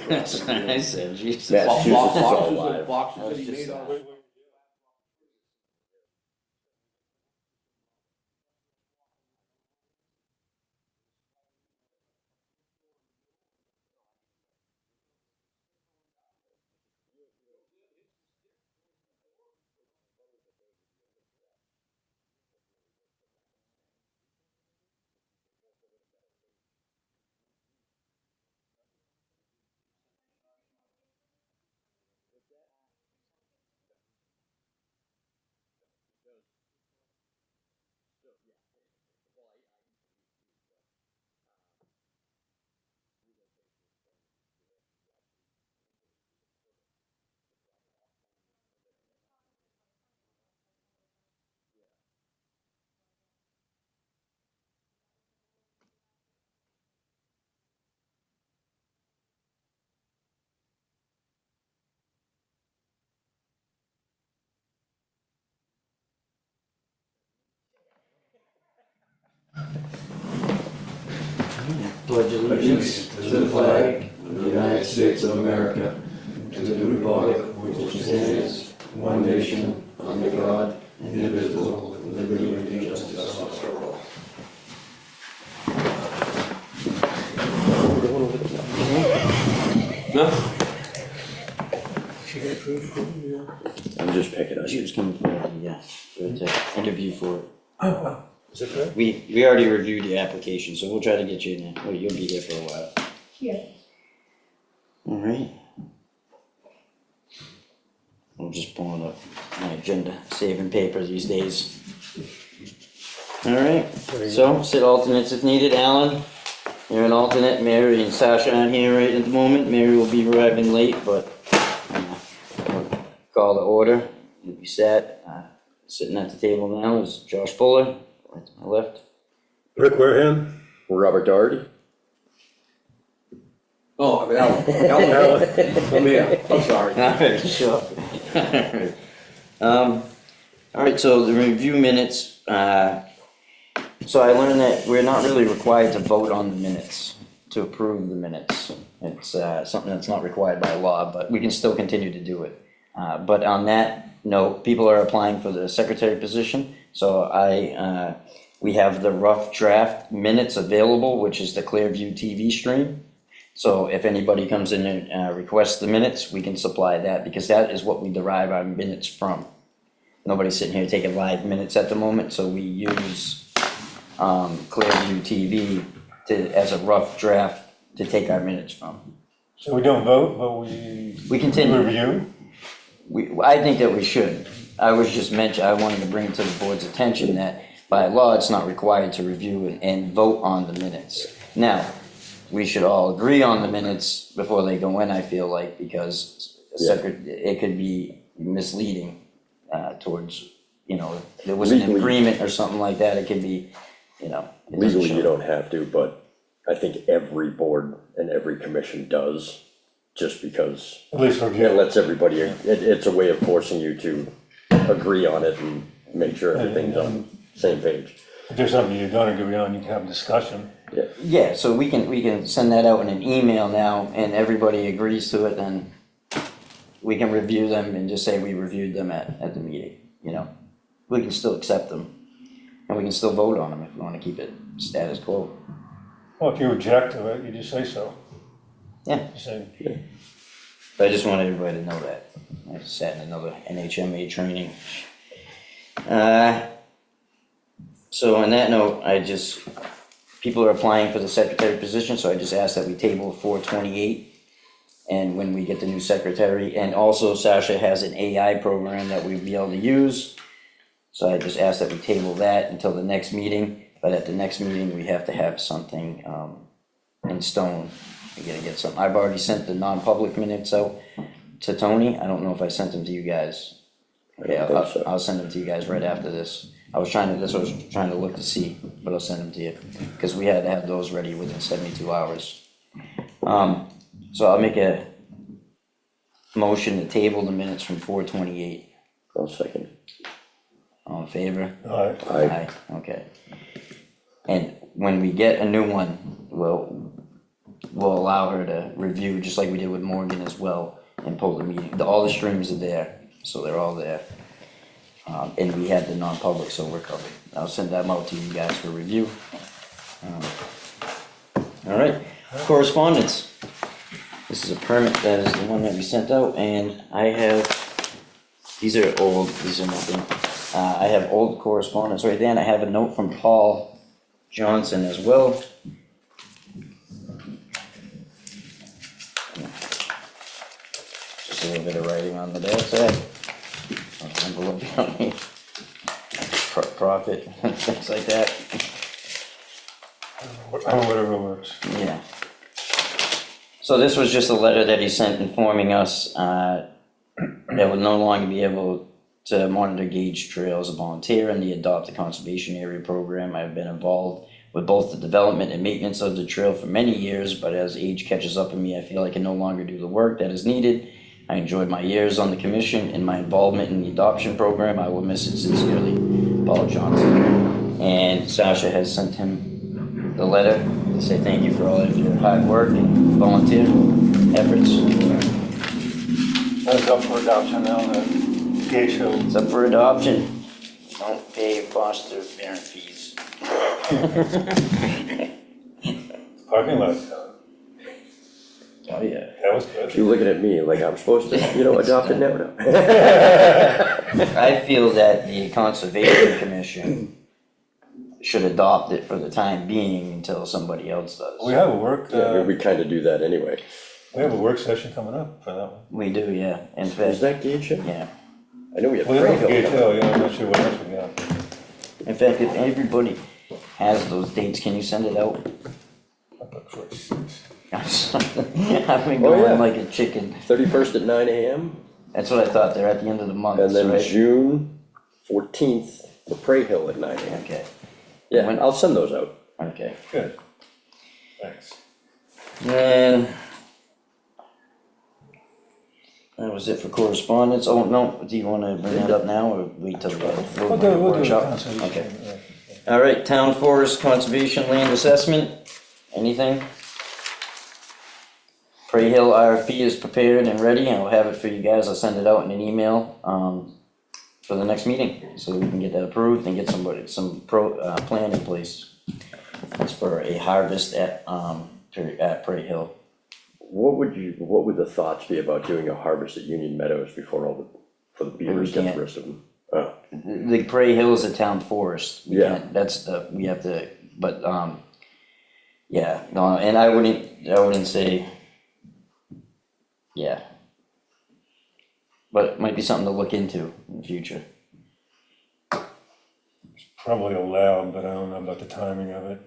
That's what I said, Jesus. Massachusetts is all live. Boxes that he made on. Pledge allegiance To the flag of the United States of America, to the republic which stands one nation, under God, indivisible, with liberty and justice for all. I'm just picking on She you. was coming for, yeah, to interview for it. Oh, wow. Is it good? We already reviewed the application, so we'll try to get you in there. Well, you'll be here for a while. Yeah. All right. I'm just pulling up my agenda, saving paper these days. All right, so sit alternates if needed. Alan, you're an alternate. Mary and Sasha aren't here right at the moment. Mary will be arriving late, but call to order. You'll be sat. Sitting at the table now is Josh Fuller, right to my left. Rick Wareham? Robert Doherty? Oh, Alan, come here, I'm sorry. All right, sure. All right, so the review minutes, so I learned that we're not really required to vote on the minutes, to approve the minutes. It's something that's not required by law, but we can still continue to do it. But on that note, people are applying for the secretary position, so we have the rough draft minutes available, which is the Clearview TV stream. So if anybody comes in and requests the minutes, we can supply that, because that is what we derive our minutes from. Nobody's sitting here taking live minutes at the moment, so we use Clearview TV as a rough draft to take our minutes from. So we don't vote, but We continue. review? I think that we should. I wanted to bring to the board's attention that by law, it's not required to review and vote on the minutes. Now, we should all agree on the minutes before they go in, I feel like, because it could be misleading towards, if there was an Legally. agreement or something like that, it could be, it doesn't Legally, show. you don't have to, but I think every board and every commission does, just because At least it review. lets everybody, it's a way of forcing you to agree on it and make sure everything's on the same page. If there's something you're gonna agree on, you can have a discussion. Yeah, so we can send that out in an email now, and everybody agrees to it, then we can review them and just say we reviewed them at the meeting, We can still accept them, and we can still vote on them if we wanna keep it status quo. Well, if you object to it, you just say so. Yeah. You say, But I just want everybody to know that. I sat in another NHMA training. So on that note, people are applying for the secretary position, so I just asked that we table 428. And when we get the new secretary, and also Sasha has an AI program that we'll be able to use. So I just asked that we table that until the next meeting, but at the next meeting, we have to have something in stone. We gotta get some, I've already sent the non-public minutes out to Tony. I don't know if I sent them to you guys. Yeah, think so. I'll send them to you guys right after this. That's what I was trying to look to see, but I'll send them to you, because we had to have those ready within 72 hours. So I'll make a motion to table the minutes from 428. I'll second. All in favor? all right, Aye. Okay. And when we get a new one, we'll allow her to review, just like we did with Morgan as well, and pull the meeting, all the streams are there, so they're all there. And we had the non-public, so we're covered. I'll send them out to you guys for review. All right, correspondence. This is a permit, that is the one that we sent out, and I have, these are old, these are nothing. I have old correspondence right there, and I have a note from Paul Johnson as well. Just a little bit of writing on the backside. Profit, things like that. Whatever works. Yeah. So this was just a letter that he sent informing us that would no longer be able to monitor gauge trails, a volunteer in the Adopt a Conservation Area program. I've been involved with both the development and maintenance of the trail for many years, but as age catches up with me, I feel I can no longer do the work that is needed. I enjoyed my years on the commission and my involvement in the adoption program. I will miss it sincerely, Paul Johnson. And Sasha has sent him the letter to say thank you for all of your hard work and volunteer efforts. That's up for adoption now, the Gage Hill. It's up for adoption. Don't pay foster parent fees. Parking lot, Oh, yeah. that was good. You looking at me like I'm supposed to, adopt it now? I feel that the Conservation Commission should adopt it for the time being until somebody else does. We have a work, Yeah, we kind of do that anyway. we have a work session coming up for that one. We do, yeah. In Is fact, that Gage Hill? yeah. I know we have Well, Prairie yeah, Gage Hill. Hill, yeah, I'm not sure what else we got. In fact, if everybody has those dates, can you send it out? I'll look for it. I've been Oh, going yeah. like a chicken. 31st at 9 a.m. That's what I thought. They're at the end of the month, and then right? June 14th for Prairie Hill at 9 a.m. Okay, Yeah, When- I'll send those out. okay. Good. Thanks. And that was it for correspondence. Oh, no, do you wanna bring that up now or wait till the We'll do it workshop? conservation, Okay. yeah. All right, town forest conservation land assessment, anything? Prairie Hill RFP is prepared and ready, I'll have it for you guys, I'll send it out in an email, for the next meeting, so we can get that approved and get some plan in place. It's for a harvest at Prairie Hill. What would the thoughts be about doing a harvest at Union Meadows before for the beavers get can't. the rest of them? Oh, The Prairie Hill is a town forest. We Yeah. can't- we have to, but, yeah, no, and I wouldn't say, yeah. But it might be something to look into in the future. Probably allowed, but I don't know about the timing of it.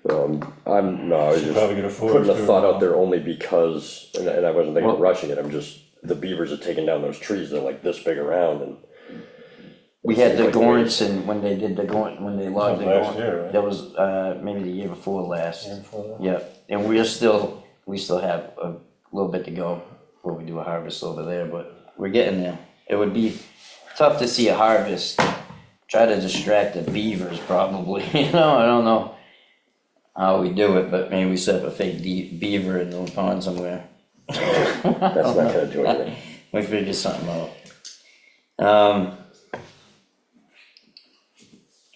I was just Probably get a forest. putting a thought out there only because, and I wasn't thinking of Well- rushing it, I'm just, the beavers are taking down those trees, they're like this big around and. We had the Like Gorns and when they did when they logged the Last Gorn, year, right? that was, maybe the year before last. Yeah, before that. Yeah, and we still have a little bit to go before we do a harvest over there, but we're getting there. It would be tough to see a harvest, try to distract the beavers probably, I don't know how we do it, but maybe we set up a fake beaver in the pond somewhere. That's not gonna do anything. We figure something out.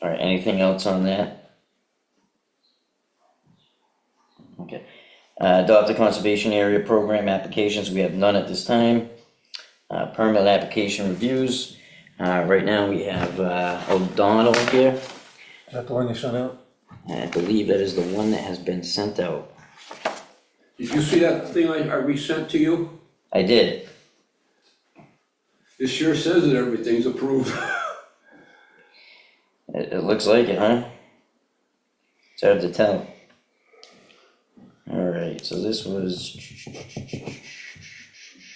Alright, anything else on that? Okay. Adopt a conservation area program applications, we have none at this time. Permit application reviews, right now we have O'Donnell here. Is that the one you sent out? I believe that is the one that has been sent out. Did you see that thing I resent to you? I did. It sure says that everything's approved. It looks like it, huh? It's hard to tell. Alright, so this was.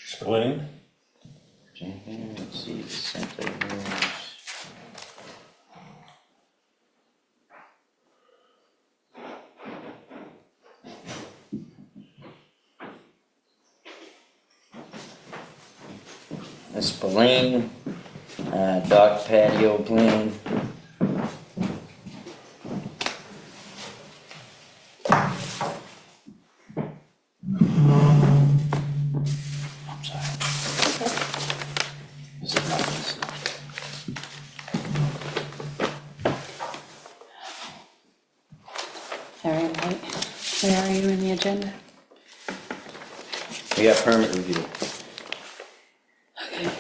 Spillane? Let's see, the center was. A Spillane, dock patio plan. agenda? We got permit review, Okay.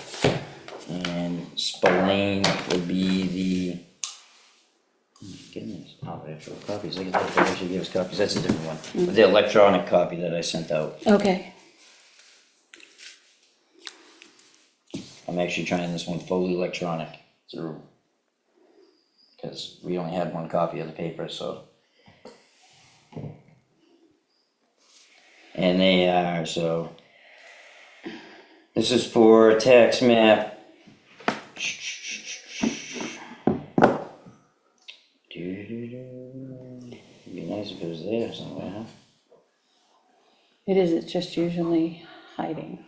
and Spillane would be the. Goodness, oh, they have four copies, look at that, they actually gave us copies, that's a different one. The electronic copy that I sent out. Okay, I'm actually trying this one fully electronic through. Cause we only had one copy of the paper, so. And they are, so. This is for tax map. It'd be nice if it was there somewhere, huh? it is, it's just usually hiding.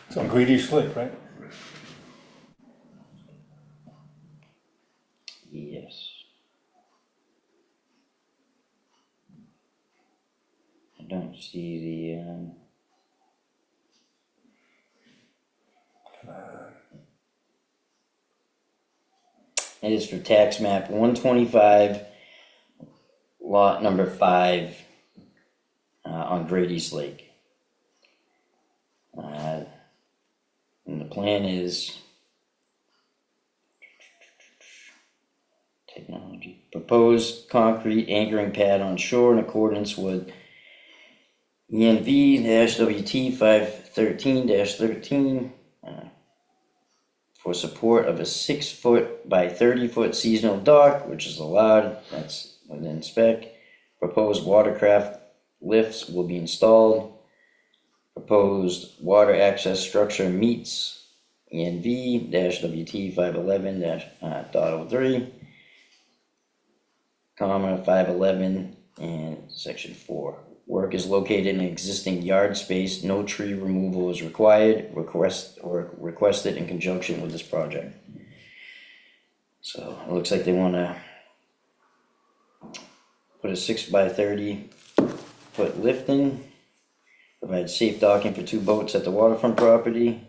It's on Greedy Slick, right? Yes. I don't see the, It is for tax map 125, lot number 5, on Great East Lake. And the plan is technology. Proposed concrete anchoring pad on shore in accordance with ENV-WT 513-13 for support of a 6-foot by 30-foot seasonal dock, which is allowed, that's within spec. Proposed watercraft lifts will be installed. Proposed water access structure meets ENV-WT 511-.03, comma 511 and section 4. Work is located in existing yard space. No tree removal is required. Requested in conjunction with this project. So it looks like they want to put a 6 by 30 foot lift in. Provide safe docking for 2 boats at the waterfront property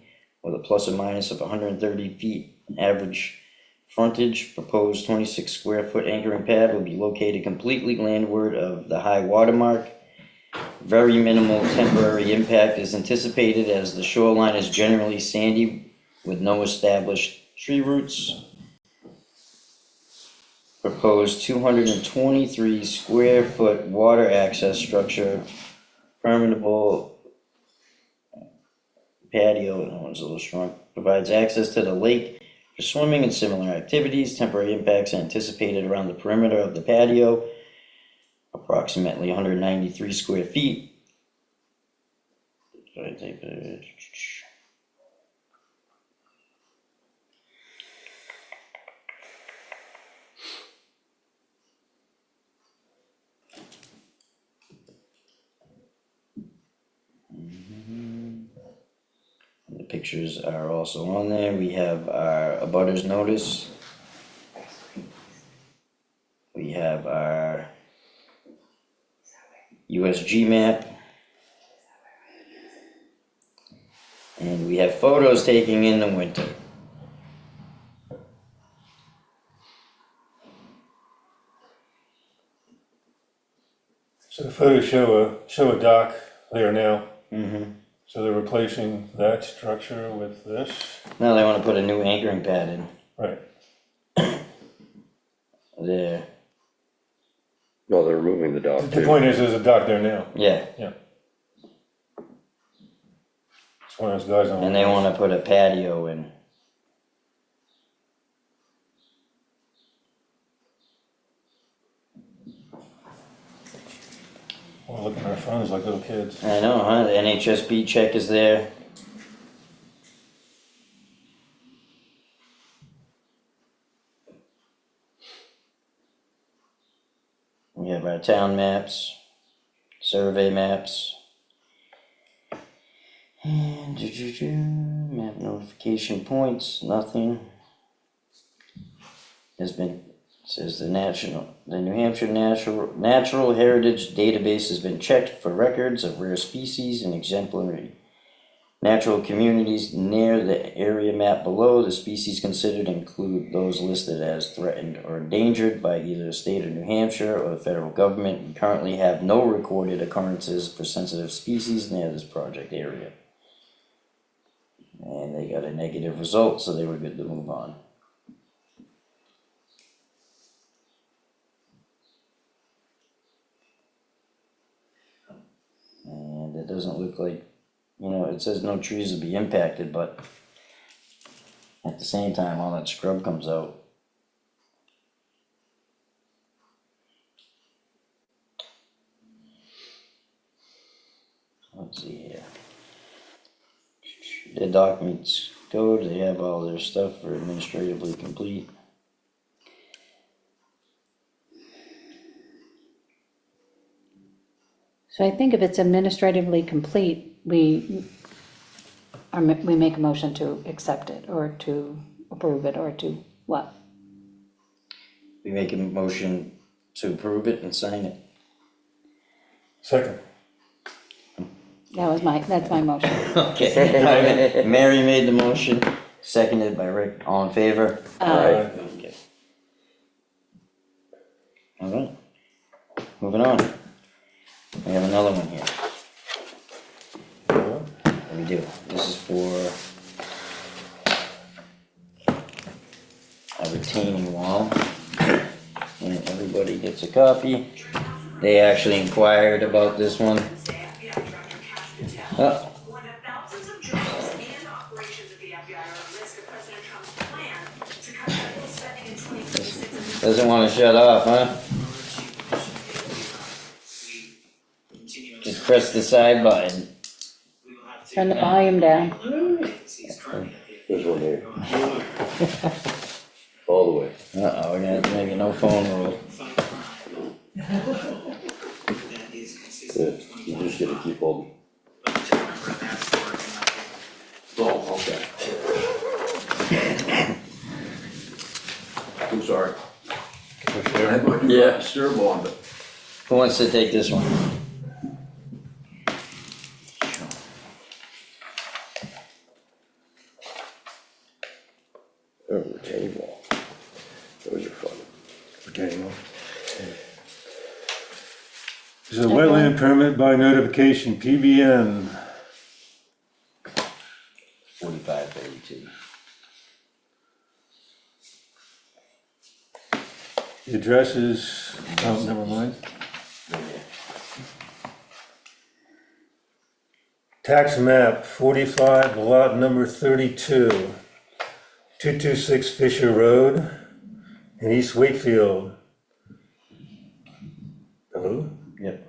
with a plus or minus of 130 feet average frontage. Proposed 26 square foot anchoring pad will be located completely landward of the high water mark. Very minimal temporary impact is anticipated as the shoreline is generally sandy with no established tree roots. Proposed 223 square foot water access structure, permeable patio, that one's a little strong, provides access to the lake for swimming and similar activities. Temporary impacts are anticipated around the perimeter of the patio, approximately 193 square feet. So I take the. The pictures are also on there. We have our abutters notice. We have our USG map. And we have photos taken in the winter. So the photos show a dock there now. Mm-hmm. So they're replacing that structure with this, Now they want to put a new anchoring pad in right? there. No, they're removing the dock The too. point is, there's a dock there now. Yeah, It's one of those guys on. and they want to put a patio in. We're looking at our phones like little kids. I know, huh? The NHSB check is there. We have our town maps, survey maps. And map notification points, nothing. Has been, says the New Hampshire Natural Heritage Database has been checked for records of rare species and exemplary Natural communities near the area map below, the species considered include those listed as threatened or endangered by either the state of New Hampshire or the federal government. We currently have no recorded occurrences for sensitive species near this project area. And they got a negative result, so they were good to move on. And it doesn't look like, it says no trees will be impacted, but at the same time, all that scrub comes out. Let's see here. The documents code, they have all their stuff for administratively complete. So I think if it's administratively complete, we make a motion to accept it, or to approve it, or to what? We make a motion to approve it and sign it. Second. That's my motion. Okay, Mary made the motion, seconded by Rick, all in favor? Aye. Okay. All right, moving on. We have another one here. What do we do? This is for a retaining wall. And everybody gets a copy. They actually inquired about this one. Oh. One of thousands of jobs and operations at the FBI are at risk of President Trump's plan to cut federal spending in 2026. Doesn't wanna shut off, huh? Just press the side button. Turn the volume down. There's one here. All the way. Uh-oh, we're gonna have to make a no phone rule. Yeah, you just get to keep holding. Oh, okay. I'm sorry. I had my Yeah. steer on, but Who wants to take this one? Oh, retaining wall. Those are fun. Retaining wall. This is a wetland permit by notification, PBN. 4532. The address is, oh, never mind. Tax map 45, lot number 32, 226 Fisher Road in East Wakefield. Hello? Yep.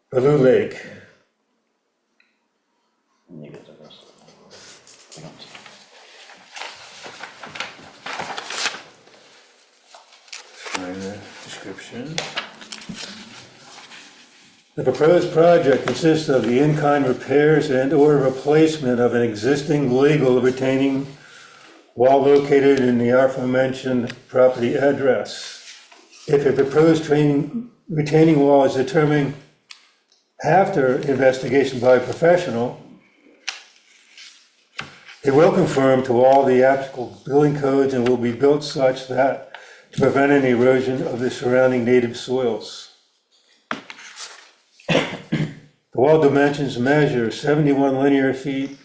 Blue Lake. And you get the rest of them. I don't see. Find the description. The proposed project consists of the in-kind repairs and/or replacement of an existing legal retaining wall located in the aforementioned property address. If a proposed retaining wall is determined after investigation by a professional, it will conform to all the applicable building codes and will be built such that to prevent any erosion of the surrounding native soils. The wall dimensions measure 71 linear feet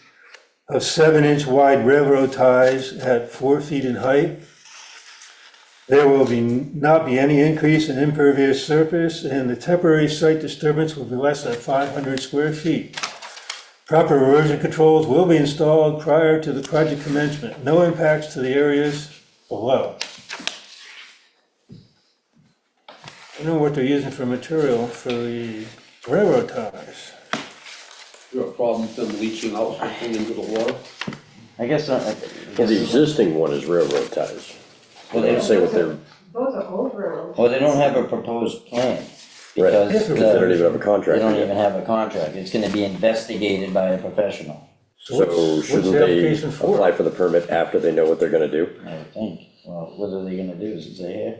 of 7-inch wide railroad ties at 4 feet in height. There will not be any increase in impervious surface, and the temporary site disturbance will be less than 500 square feet. Proper erosion controls will be installed prior to the project commencement. No impacts to the areas below. I don't know what they're using for material for the railroad ties. you have a problem with them leaching out something into the water? I guess, Well, the existing one is railroad ties. well, they They don't, say what they're, Those are over. well, they don't have a proposed plan. Right. Because they don't even have a they contract don't yet. even have a contract. It's gonna be investigated by a professional, So what's shouldn't the they application for? apply for the permit after they know what they're gonna do? I would think. Well, what are they gonna do? Does it say here?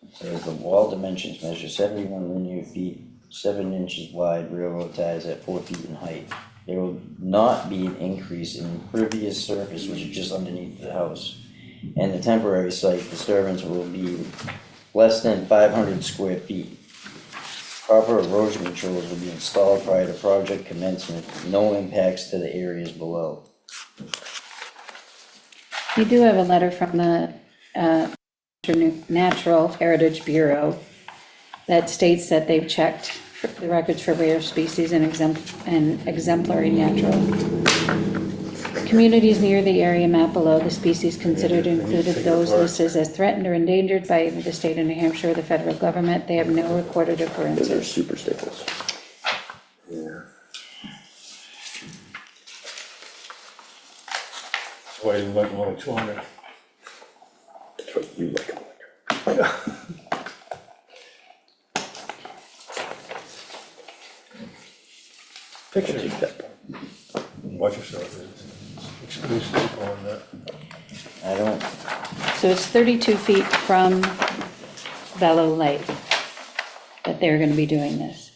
It says the wall dimensions measure 71 linear feet, 7 inches wide, railroad ties at 4 feet in height. There will not be an increase in impervious surface, which is just underneath the house. And the temporary site disturbance will be less than 500 square feet. Proper erosion controls will be installed prior to project commencement, no impacts to the areas below. You do have a letter from the Natural Heritage Bureau that states that they've checked the records for rare species and exemplary natural. Communities near the area map below, the species considered included those listed as threatened or endangered by either the state of New Hampshire or the federal government. They have no recorded Those are occurrences. super staples. Yeah. Why you like more like 200? That's what you like. Picture that. Watch yourself, exclude staple on that. I don't, So it's 32 feet from Bellow Lake that they're gonna be doing this.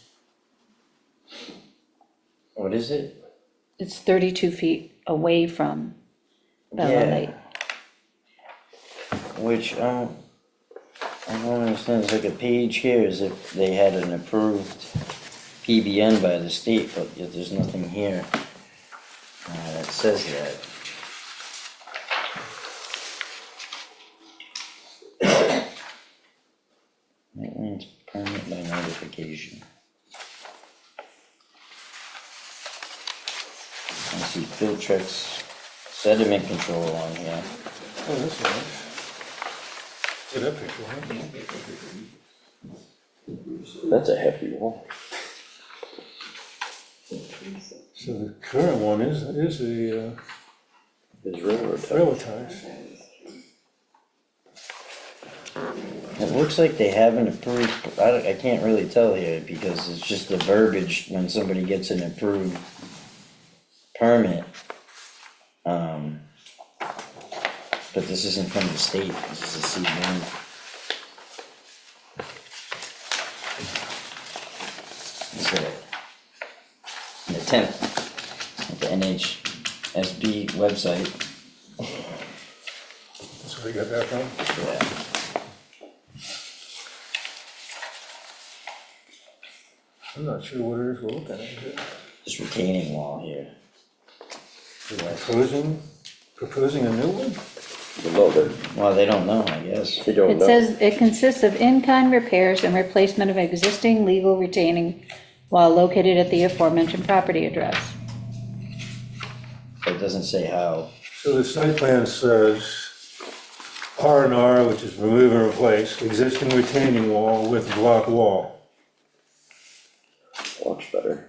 what is it? It's 32 feet away from Bellow Yeah. Lake. Which, I don't understand, there's like a page here as if they had an approved PBN by the state, but yet there's nothing here that says that. Wetlands permit by notification. I see Filtrex sediment control on here. Oh, that's nice. See that picture, huh? That's a hefty wall. So the current one is the It's railroad ties. railroad ties. It looks like they haven't approved, I can't really tell here because it's just the verbiage when somebody gets an approved permit. But this isn't from the state, this is a C1. This is an attempt at the NHSB website. That's where you got that from? Yeah. I'm not sure what it is we're looking at. Is it This retaining wall here. proposing a new one? No, they, Well, they don't know, I guess. they don't It know. says it consists of in-kind repairs and replacement of existing legal retaining while located at the aforementioned property address. But it doesn't say how. So the site plan says R&R, which is remove and replace, existing retaining wall with block wall. Much better.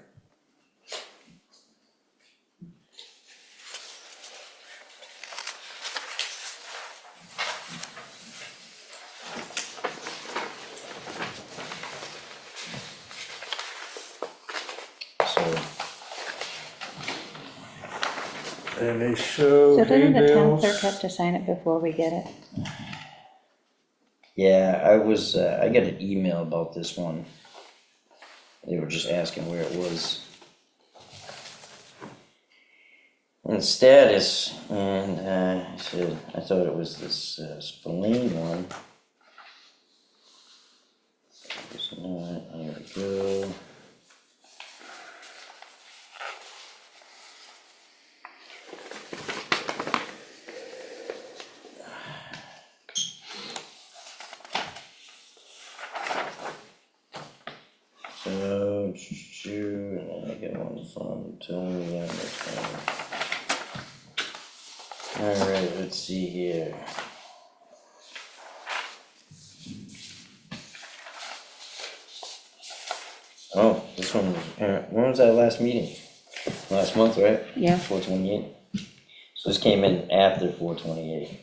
So, And they show So hay doesn't the town bales. clerk have to sign it before we get it? yeah, I got an email about this one. They were just asking where it was. And status, and, I said, I thought it was this, Spillane one. It's not, there we go. So, shoot, and I get one from Tony on this one. Alright, let's see here. Oh, this one was apparent, when was that last meeting? Last month, right? Yeah. 4/28. So this came in after 4/28.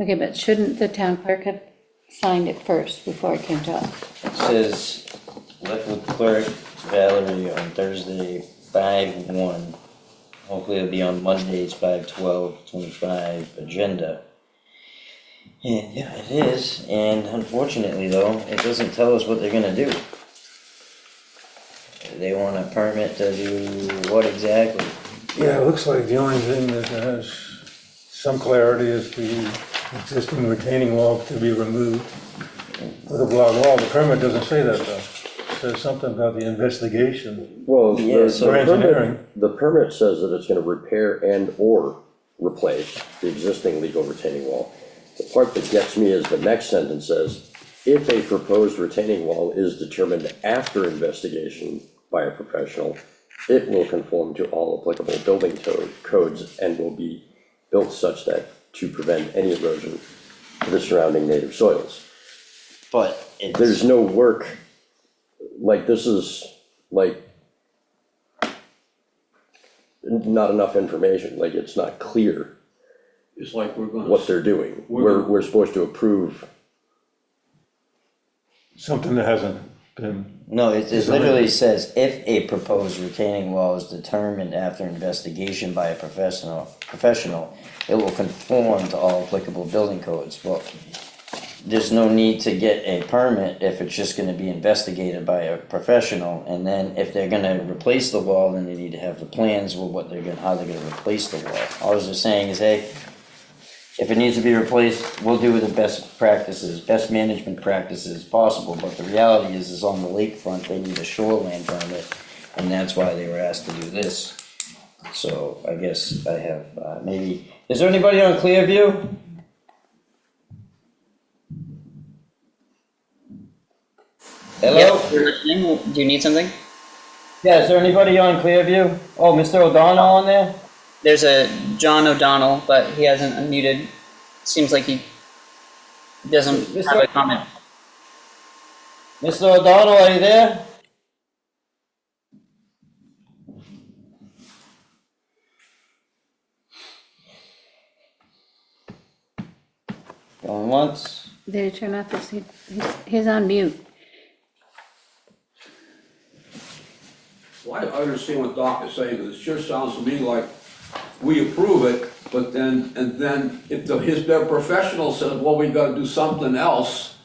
Okay, but shouldn't the town clerk have signed it first before it came to us? It says, left with clerk Valerie on Thursday, 5/1. Hopefully it'll be on Monday's 5/12/25 agenda. And yeah, it is, and unfortunately though, it doesn't tell us what they're gonna do. They want a permit to do what exactly? Yeah, it looks like the only thing that has some clarity is the existing retaining wall to be removed with a block wall. The permit doesn't say that though. It says something about the investigation. Well, Yeah, the so- For engineering. the permit says that it's gonna repair and or replace the existing legal retaining wall. The part that gets me is the next sentence says, if a proposed retaining wall is determined after investigation by a professional, it will conform to all applicable building codes and will be built such that to prevent any erosion to the surrounding native soils. But it's. There's no work, like, this is, like, not enough information, like, it's not clear It's like we're gonna. what they're doing. We're- We're supposed to approve, Something that hasn't been, No, it literally says, if a proposed retaining wall is determined after investigation by a professional, it will conform to all applicable building codes. Well, there's no need to get a permit if it's just gonna be investigated by a professional, and then if they're gonna replace the wall, then they need to have the plans with what they're gonna, how they're gonna replace the wall. All I was just saying is, hey, if it needs to be replaced, we'll do the best practices, best management practices possible, but the reality is on the lakefront, they need a shoreline permit, and that's why they were asked to do this. So I guess I have, maybe, is there anybody on Clearview? Hello? Yep, we're listening. Do you need something? Yeah, is there anybody on Clearview? Oh, Mr. O'Donnell on there? There's a John O'Donnell, but he hasn't unmuted. Seems like he doesn't have a comment. Mr. O'Donnell, are you there? Going once? Did he turn off he's on mute. Well, I understand what Doc is saying, because it sure sounds to me like we approve it, but then, and then if their professional says, well, we gotta do something else,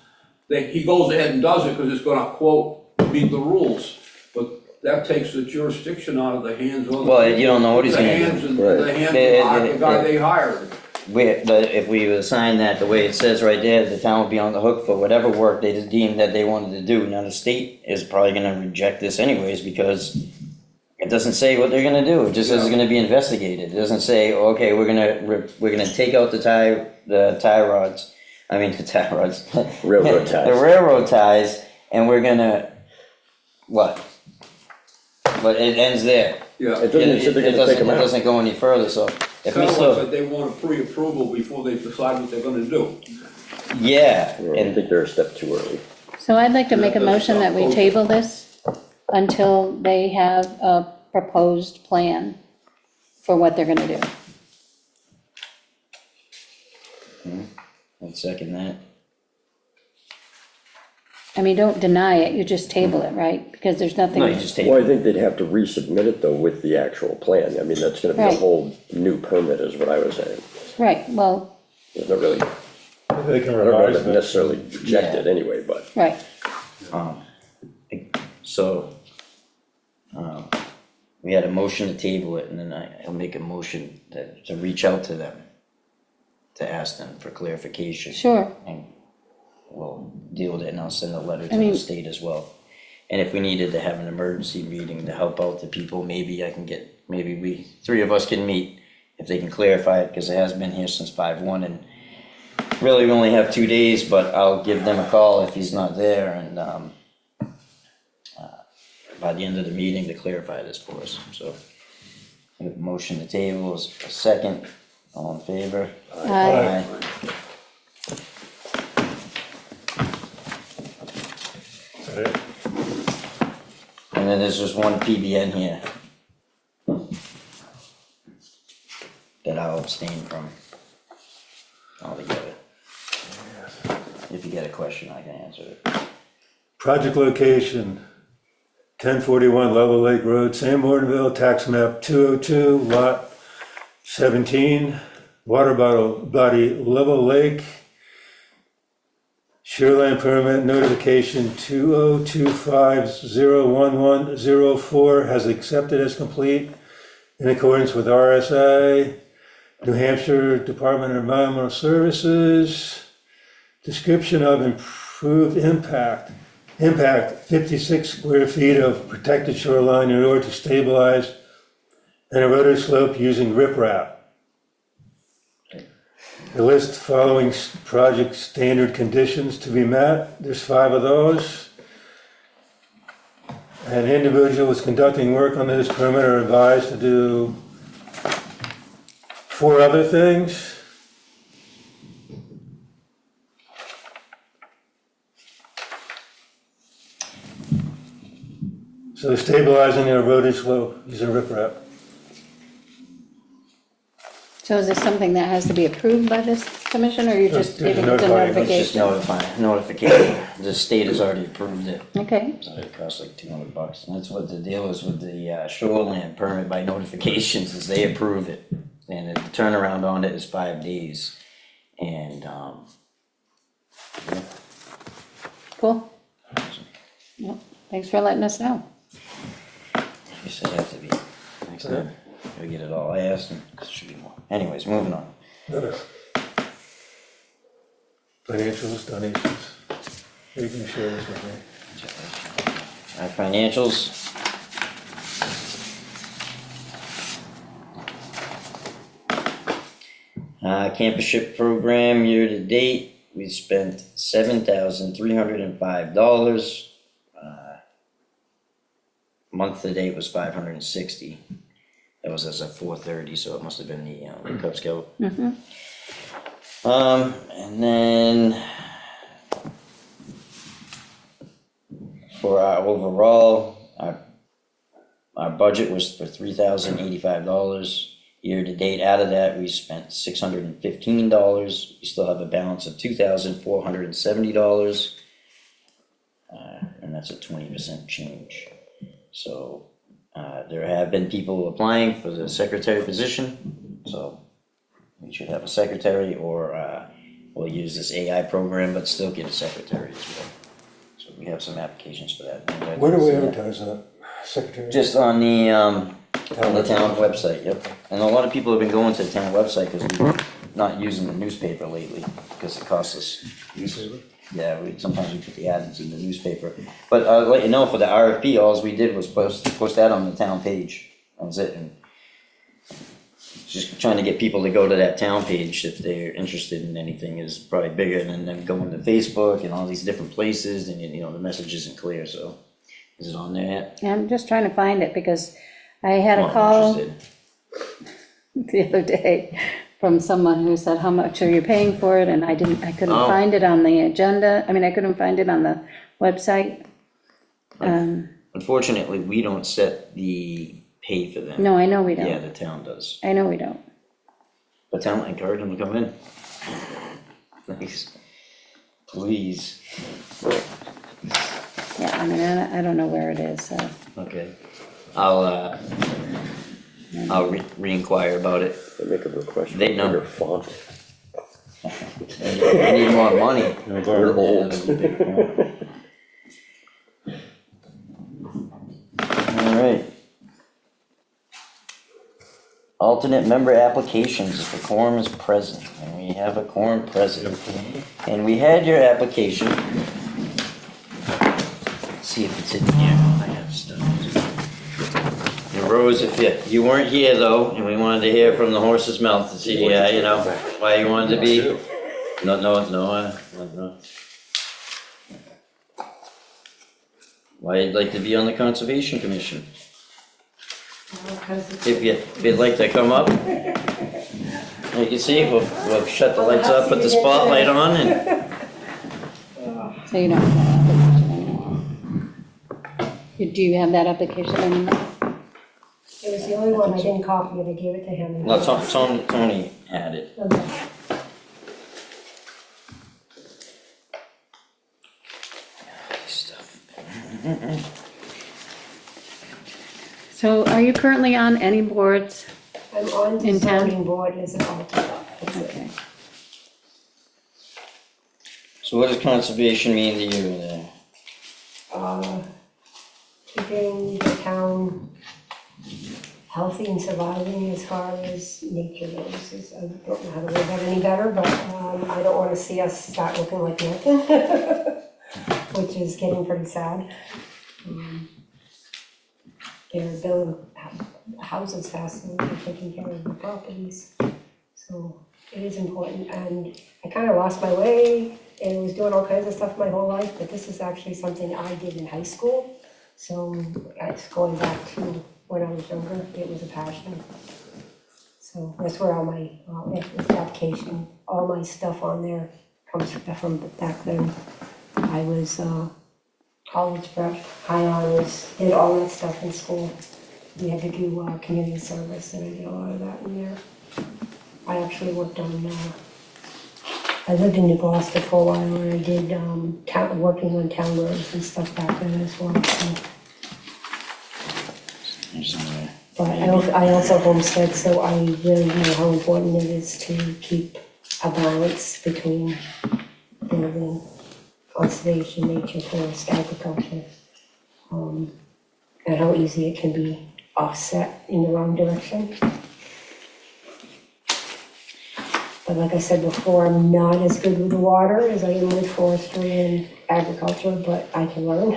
he goes ahead and does it, because it's gonna, quote, meet the rules. But that takes the jurisdiction out of the hands of. Well, you don't know what he's gonna do. The hands of Right. the guy they hired. If we assign that the way it says right there, the town will be on the hook for whatever work they deem that they wanted to do. Now, the state is probably gonna reject this anyways, because it doesn't say what they're gonna do, it just says it's gonna be investigated. It doesn't say, okay, we're gonna take out the tie rods, I mean, the tie rods. Railroad ties. The railroad ties, and we're gonna, what? But it ends there. Yeah. it doesn't say they're gonna take them It out. doesn't go any further, so if we Kinda looks still, like they want a pre-approval before they decide what they're gonna do. yeah, I and think they're a step too early. So I'd like to make a motion that we table this until they have a proposed plan for what they're gonna do. I'd second that. I mean, don't deny it, you just table it, right? Because there's nothing. No, you just take, Well, I think they'd have to resubmit it though with the actual plan. I mean, that's gonna be a Right. whole new permit is what I was saying. Right, well, There's no really, they can I don't know revise if it. necessarily reject it anyway, but. right, so, we had a motion to table it, and then I'll make a motion to reach out to them, to ask them for clarification. sure. And we'll deal with it, and I'll send a letter I to mean- the state as well. And if we needed to have an emergency meeting to help out the people, maybe I can get, maybe we, three of us can meet, if they can clarify it, because it has been here since 5/1, and really we only have 2 days, but I'll give them a call if he's not there, and, by the end of the meeting to clarify this for us, so. We have a motion to table, is a second, all in favor? Aye. Right. And then there's just one PBN here that I'll abstain from altogether. If you get a question, I can answer it. Project location, 1041 Level Lake Road, Sanbornville, tax map 202, lot 17, water body Level Lake. Shoreline permit notification 2025-01104 has accepted as complete in accordance with RSI, New Hampshire Department of Environmental Services. Description of improved impact. Impact 56 square feet of protected shoreline in order to stabilize an eroded slope using riprap. The list following project standard conditions to be met, there's 5 of those. An individual is conducting work on this permit are advised to do 4 other things. So stabilizing the eroded slope using riprap. So is this something that has to be approved by this commission, or you're just Just giving us a notifying, It's just notification? notification, the state has already approved it. Okay, So it costs like $200, and that's what the deal is with the shoreline permit by notifications, is they approve it. And the turnaround on it is 5 days, and, cool. Yep, thanks for letting us know. you said it have to be, next time, we get it all, I asked him, 'cause there should be more. Anyways, moving on. Financials, donations. You can share this with me. Our financials. Campusship program, year to date, we spent $7,305. Month to date was 560. That was as of 4:30, so it must have been the Cub Scout. And then for our overall, our budget was for $3,085. Year to date, out of that, we spent $615. We still have a balance of $2,470. And that's a 20% change. So, there have been people applying for the secretary position, so we should have a secretary, or, we'll use this AI program, but still get a secretary as well. So we have some applications for that. Where do we advertise that, secretary? Just on the town website, yep. And a lot of people have been going to the town website because we're not using the newspaper lately, because it costs us. Yeah, sometimes we put the ads in the newspaper. But I'll let you know, for the RFP, all we did was post that on the town page. That was it. And just trying to get people to go to that town page if they're interested in anything is probably bigger than them going to Facebook and all these different places, and you know, the message isn't clear, so. Is it on there yet? Yeah, I'm just trying to find it because I had I'm a call interested. the other day from someone who said, how much are you paying for it? And I couldn't Oh. find it on the agenda. I mean, I couldn't find it on the website. Unfortunately, we don't set the pay for them. No, I know we Yeah, don't. the town does. I know we don't. But town, I encourage them to come in. Please. Please. Yeah, I mean, I don't know where it is, so. Okay. I'll re-inquire about it. They make a request for They know. bigger font. I need more money. We're old. Alright. Alternate member applications, if the quorum is present, and we have a quorum present. And we had your application. Let's see if it's in here. I have stuff. And Rose, if you weren't here though, and we wanted to hear from the horse's mouth to see, you know, why you wanted to be. No. Why you'd like to be on the Conservation Commission. If you'd like to come up, you can see, we'll shut the lights off, put the spotlight on, and So you don't have that application anymore. Do you have that application anymore? It was the only one I didn't copy it, I gave it to him. no, Tony had it. Okay. Stuff. So are you currently on any boards? I'm on the In town? zoning board as an alternate. That's it. So So what does conservation mean to you there? Keeping the town healthy and surviving as far as nature goes. I don't know how to word that any better, but I don't wanna see us start looking like Milton, which is getting pretty sad. They're building houses faster than they're taking care of the properties. So it is important, and I kind of lost my way and was doing all kinds of stuff my whole life, but this is actually something I did in high school. So it's going back to when I was younger, it was a passion. So that's where all my, application, all my stuff on there comes from back then. I was college prep, high honors, did all that stuff in school. We had to do community service, and I did a lot of that in there. I actually worked on, I lived in New Gloucester for a while, and I did working on town roads and stuff back then as well. So. But I also homestead, so I really know how important it is to keep a balance between building, conservation, nature, forest, agriculture, and how easy it can be offset in the wrong direction. But like I said before, I'm not as good with the water as I am with forestry and agriculture, but I can learn.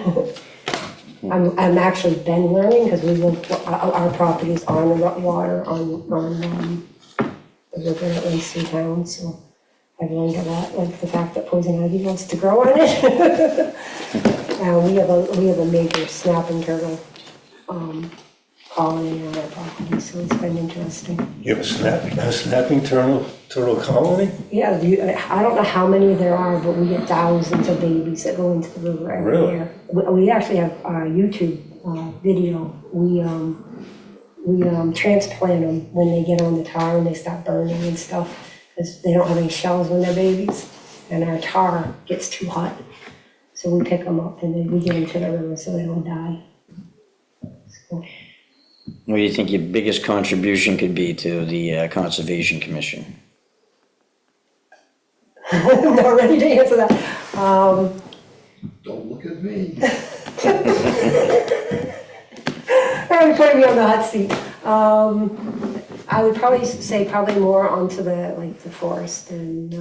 I'm actually been learning, because we live, our property's on the water, on the river that runs through town, so I've learned a lot, like the fact that poison ivy wants to grow on it. We have a major snapping turtle colony on our property, so it's been interesting. You have a snapping turtle colony? Yeah, I don't know how many there are, but we get thousands of babies that go into the river every Really? year. We actually have a YouTube video. We transplant them when they get on the tar and they start burning and stuff, because they don't have any shells when they're babies, and our tar gets too hot. So we pick them up and then we get them to the river so they don't die. So, What do you think your biggest contribution could be to the Conservation Commission? I'm not ready to answer that. Don't look at me. You're putting me on the hot seat. I would probably say more onto the forest and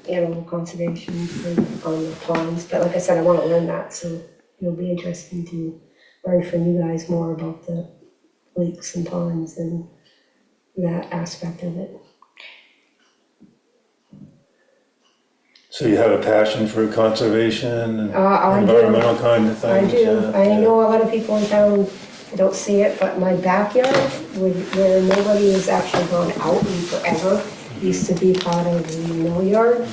animal conservation and on the ponds. But like I said, I want to learn that, so it'll be interesting to learn from you guys more about the lakes and ponds and that aspect of it. So you have a passion for conservation and I do. environmental kind of I things? do. I yeah. know a lot of people in town don't see it, but my backyard, where nobody has actually gone out in forever, used to be part of the mill yard.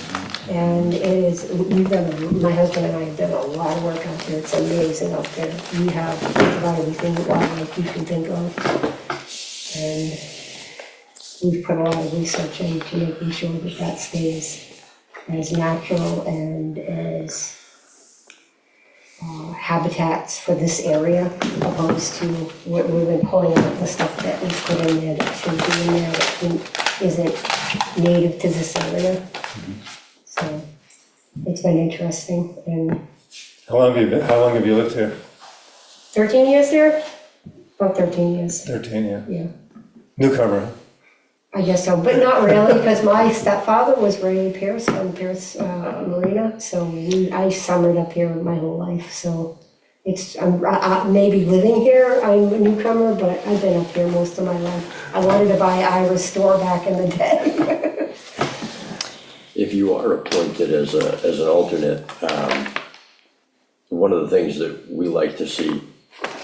And it is, my husband and I have done a lot of work out there. It's amazing out there. We have about everything wildlife you can think of. And we've put a lot of research into making sure that that stays as natural and as habitats for this area, opposed to what we've been pulling out the stuff that was put in there that shouldn't be in there, that isn't native to this area. So it's been interesting. And How long have you lived here? 13 years there? About 13 years, 13, yeah. yeah. Newcomer, huh? I guess so, but not really, because my stepfather was Ray Pierce from Pierce Marina, so I summered up here my whole life, so I'm maybe living here, I'm a newcomer, but I've been up here most of my life. I wanted to buy Ira's store back in the day. If you are appointed as an alternate, one of the things that we like to see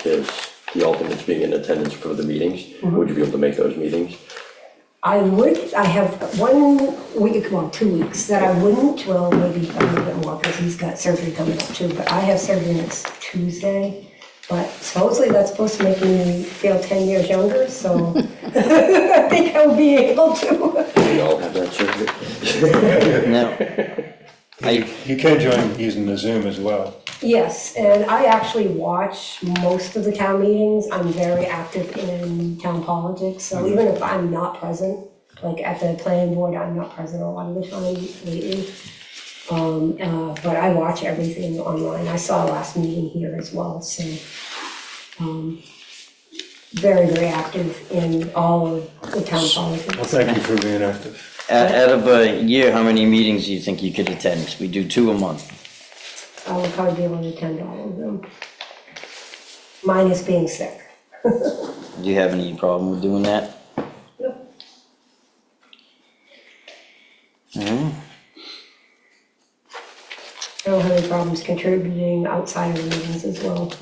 is the alternates being in attendance for the meetings. Would you be able to make those meetings? I have 1 week, well, 2 weeks that I wouldn't, well, maybe a little bit more, because he's got surgery coming up too, but I have surgery next Tuesday. But supposedly that's supposed to make me feel 10 years younger, so I think I'll be able to. We all have that surgery. Now, You can join using the Zoom as well. Yes, and I actually watch most of the town meetings. I'm very active in town politics, so even if I'm not present, like at the planning board, I'm not present a lot of the time lately. But I watch everything online. I saw last meeting here as well, so, very, very active in all of the town Well, politics. thank you for being active. Out of a year, how many meetings do you think you could attend? We do 2 a month. I will probably be able to attend all of them. Minus being sick. Do you have any problem with doing that? Nope. Alright. I don't have any problems contributing outside of the meetings as well,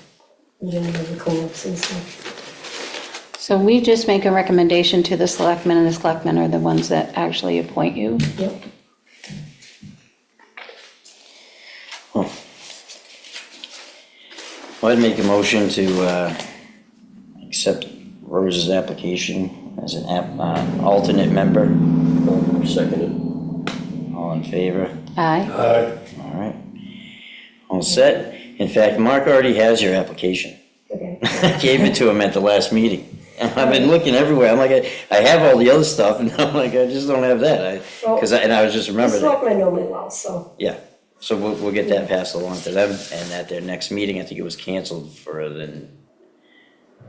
even with the cleanups and stuff. So we just make a recommendation to the selectmen, and the selectmen are the ones that actually appoint you. Yep. Well, I'd make a motion to accept Rose's application as an alternate member. Seconded. All in favor? Aye. All right. All set. In fact, Mark already has your application. Okay. I gave it to him at the last meeting. And I've been looking everywhere. I'm like, I have all the other stuff, and I'm like, I just don't have that. And I was just The remembering that. selectmen know me well, so. Yeah. So we'll get that passed along to them, and at their next meeting, I think it was canceled for the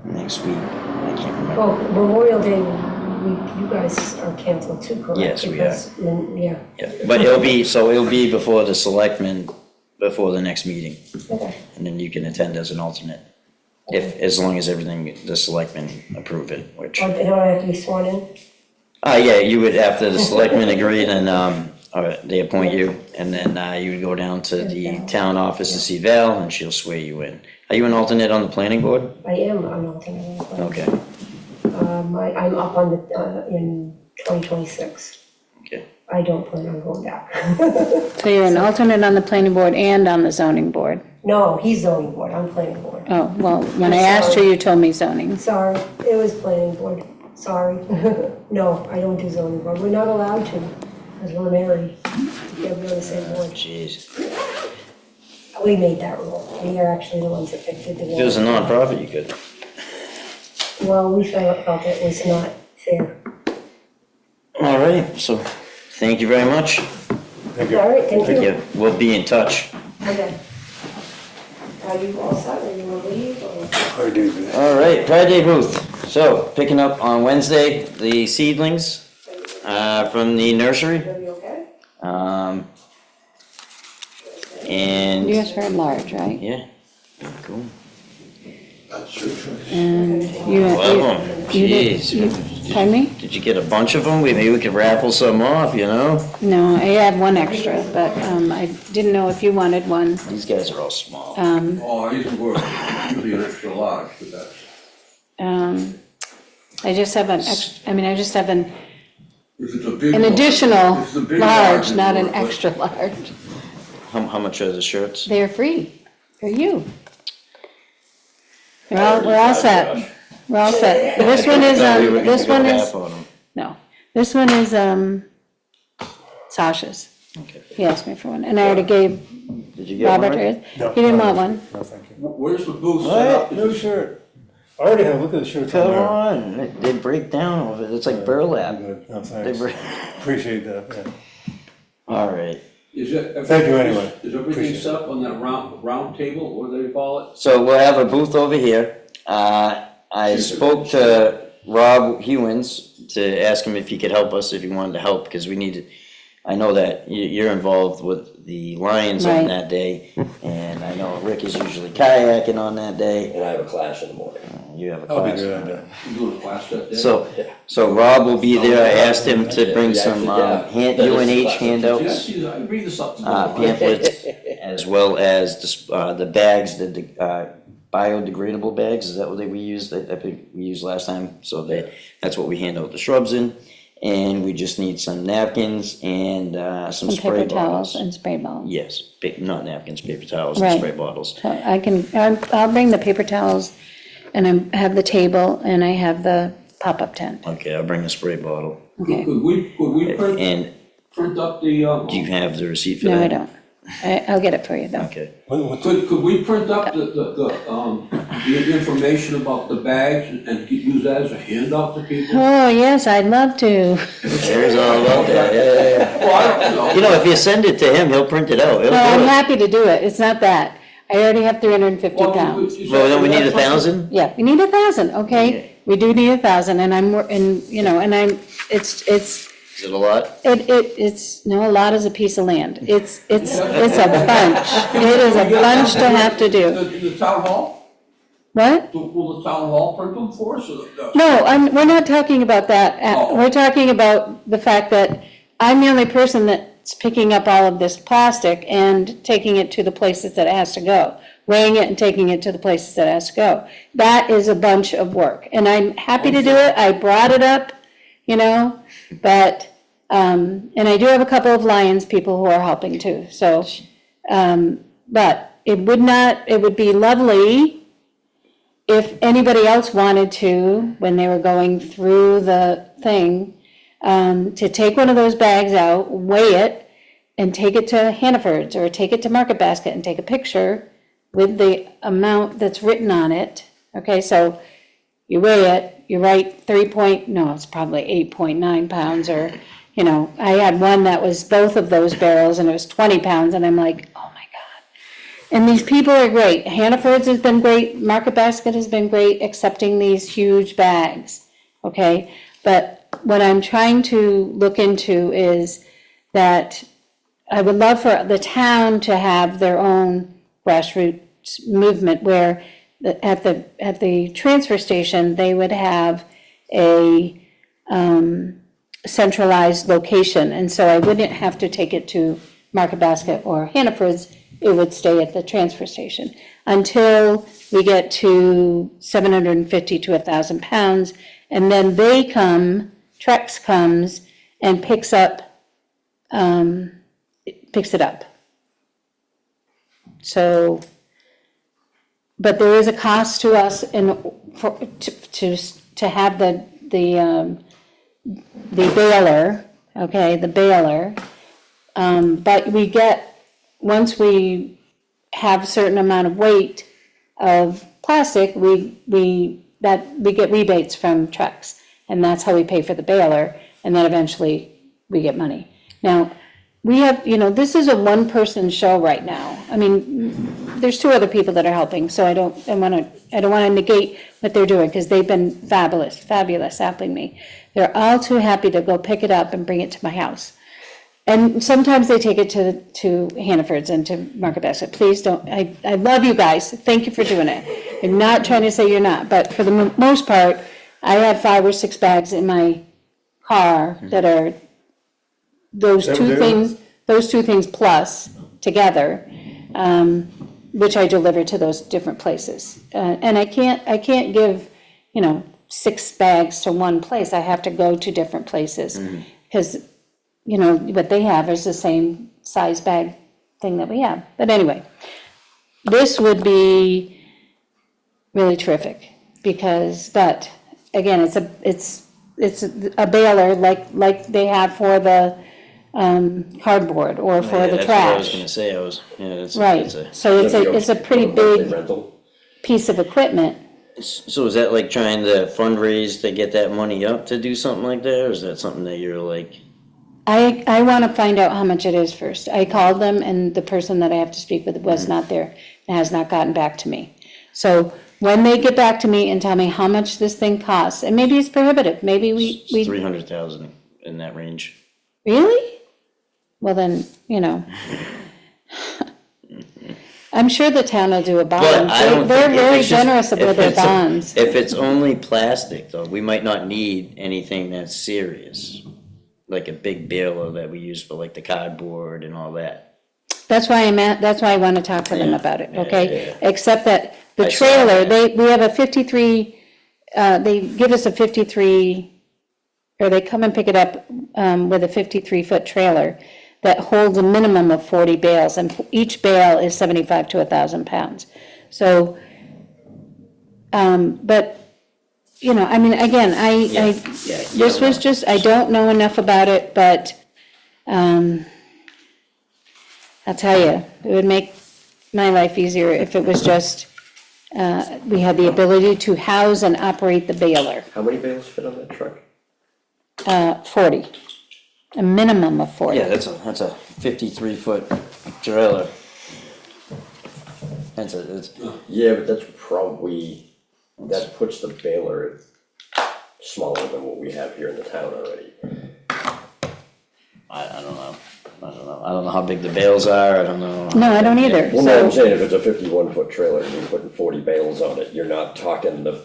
next week. I can't remember. Well, Memorial Day week, you guys are canceled too, correct? Yes, we are. Because, yeah, Yeah, but it'll be before the selectmen, before the next meeting, okay. and then you can attend as an alternate. As long as everything, the selectmen approve it, which, Don't I have to be sworn in? yeah, you would, after the selectmen agree, then, they appoint you, and then, you would go down to the town office to see Val, and she'll swear you in. Are you an alternate on the planning board? I am an alternate. Okay, I'm up on the, in 2026. okay. I don't plan on going back. So you're an alternate on the planning board and on the zoning board? No, he's zoning board, I'm planning board. Oh, well, when I asked you, you told me zoning. Sorry, it was planning board, sorry. No, I don't do zoning board, we're not allowed to, because we're married, to be on the same board. Jeez. We made that rule, we are actually the ones that picked it. If it was a nonprofit, you could. Well, we felt it was not fair. All right, so, thank you very much. Thank you. All right, thank Thank you. you. We'll be in touch. Okay. Are you all set, or you want to leave, or? I do that. All right, Pride Day booth. So, picking up on Wednesday, the seedlings, from the nursery. Are you okay? And, You asked for a large, right? yeah, cool. And you, Love 'em. you Jeez. did, pardon me? Did you get a bunch of them? Maybe we could raffle some off, you know? No, I had one extra, but, I didn't know if you wanted one. These guys are all small. Oh, I used to work, usually an extra large, but that's. I just have I just have an If it's a big an one- additional if it's a big large, it's not an worth it. extra large. How much are the shirts? They're free for you. We're all set. We're all set. This one is, Thought we were gonna this go one is, half on 'em. no, this one is, Sasha's. Okay. He asked me for one, and I already gave Did you get one? Robert already? his. No, He didn't no, want one. No, thank you. Where's the booth set up? New shirt. I already have, look at the shirts on Come there. on, they break down over it. It's like burlap. Good. No, They thanks. break. Appreciate that, yeah. All right. Is it? Thank you anyway. Is everything Appreciate set up on that round table, what do they call it? So we'll have a booth over here. I spoke to Rob Hewins to ask him if he could help us, if he wanted to help, because we needed, I know that you're involved with the Lions on Right. that day, and I know Rick is usually kayaking on that day. And I have a class in the morning. You have a I'll be class. good on that. You doing a class that day? So Rob will be there. I asked him to bring some Yeah, UNH Yeah, handouts, see, I read this up. pamphlets, as well as the bags, the biodegradable bags. Is that what we used? I think we used last time. So that's what we hand out the shrubs in. And we just need some napkins and some Some spray paper towels bottles. and spray bottles. Yes, not napkins, paper towels and Right. spray bottles. So I'll bring the paper towels, and I have the table, and I have the pop-up tent. Okay, I'll bring a spray bottle. Okay. Could we And print up the, do you have the receipt for that? No, I don't. I'll get it for you, though. Okay. Could we print up the information about the bags and use that as a handout to people? Oh, yes, I'd love to. There's all about that, yeah. Well, I don't You know, if you send it to him, he'll print it out. He'll No, I'm do it. happy to do it, it's not that. I already have 350 pounds. Well, then we need 1,000? Yeah, we need 1,000, okay? We do need 1,000, and it's, Is it a lot? it's, no, a lot is a piece of land. It's a bunch. It is a bunch to have to do. The town hall? What? Will the town hall print them for us? No, we're not talking about that. Oh. We're talking about the fact that I'm the only person that's picking up all of this plastic and taking it to the places that it has to go, weighing it and taking it to the places that it has to go. That is a bunch of work, and I'm happy to do it. I brought it up, but, and I do have a couple of Lions people who are helping too, so, but it would be lovely if anybody else wanted to, when they were going through the thing, to take one of those bags out, weigh it, and take it to Hannaford's or take it to Market Basket and take a picture with the amount that's written on it. Okay, so you weigh it, you write it's probably 8.9 pounds, or, I had one that was both of those barrels and it was 20 pounds, and I'm like, oh my God. And these people are great. Hannaford's has been great, Market Basket has been great accepting these huge bags, okay? But what I'm trying to look into is that I would love for the town to have their own grassroots movement where at the transfer station, they would have a centralized location. And so I wouldn't have to take it to Market Basket or Hannaford's, it would stay at the transfer station until we get to 750 to 1,000 pounds. And then Trex comes and picks it up. So, but there is a cost to us to have the baler, okay, the baler. But we get, once we have a certain amount of weight of plastic, we get rebates from Trex. And that's how we pay for the baler, and then eventually we get money. Now, we have, this is a one-person show right now. I mean, there's two other people that are helping, so I don't want to negate what they're doing, because they've been fabulous helping me. They're all too happy to go pick it up and bring it to my house. And sometimes they take it to Hannaford's and to Market Basket. Please don't, I love you guys, thank you for doing it. I'm not trying to say you're not, but for the most part, I have 5 or 6 bags in my car that are those two things plus together, which I deliver to those different places. And I can't give, 6 bags to one place. I have to go to different places because, what they have is the same size bag thing that we have. But anyway, this would be really terrific but again, it's a baler like they have for the cardboard or for the That's what I was trash. gonna say, Right, so it's a pretty big Rental. piece of equipment. So is that like trying to fundraise to get that money up to do something like that, or is that something that you're like? I want to find out how much it is first. I called them and the person that I have to speak with was not there and has not gotten back to me. So when they get back to me and tell me how much this thing costs, and maybe it's prohibitive, maybe we 300,000 in that range. Really? Well then, I'm sure the town will do a But bond. I don't They're think if very it's just- generous if with their it's bonds. If it's only plastic though, we might not need anything that's serious. Like a big baler that we use for like the cardboard and all that. That's why I want to talk to them Yeah, about it, yeah, okay? yeah. Except that the I saw trailer, that. we have a 53, they give us a 53, or they come and pick it up with a 53-foot trailer that holds a minimum of 40 bales, and each bale is 75 to 1,000 pounds. So, but, I mean, again, this was just, I don't know enough about it, but I'll tell you, it would make my life easier if it was just, we had the ability to house and operate the baler. How many bales fit on that truck? 40, a minimum of 40. Yeah, that's a 53-foot trailer. It's, Yeah, but that's probably, that puts the baler smaller than what we have here in the town already. I don't know. I don't know how big the bales are, I don't know. No, I don't either, Well, no, I'm so, saying if it's a 51-foot trailer and you're putting 40 bales on it, you're not talking the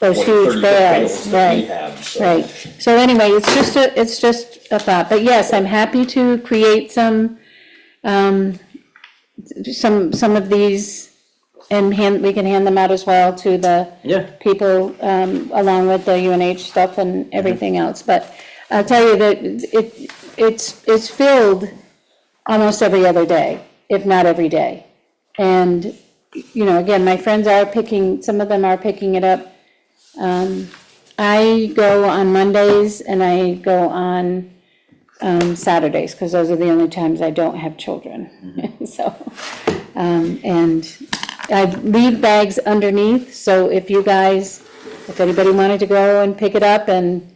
those 20, huge 30 bales, that we right, have, so. right. So anyway, it's just a thought, but yes, I'm happy to create some of these and we can hand them out as well to the Yeah. people, along with the UNH stuff and everything else, but I'll tell you that it's filled almost every other day, if not every day. And, you know, again, my friends are some of them are picking it up. I go on Mondays and I go on, Saturdays, because those are the only times I don't have children. So, and I leave bags underneath, so if anybody wanted to go and pick it up and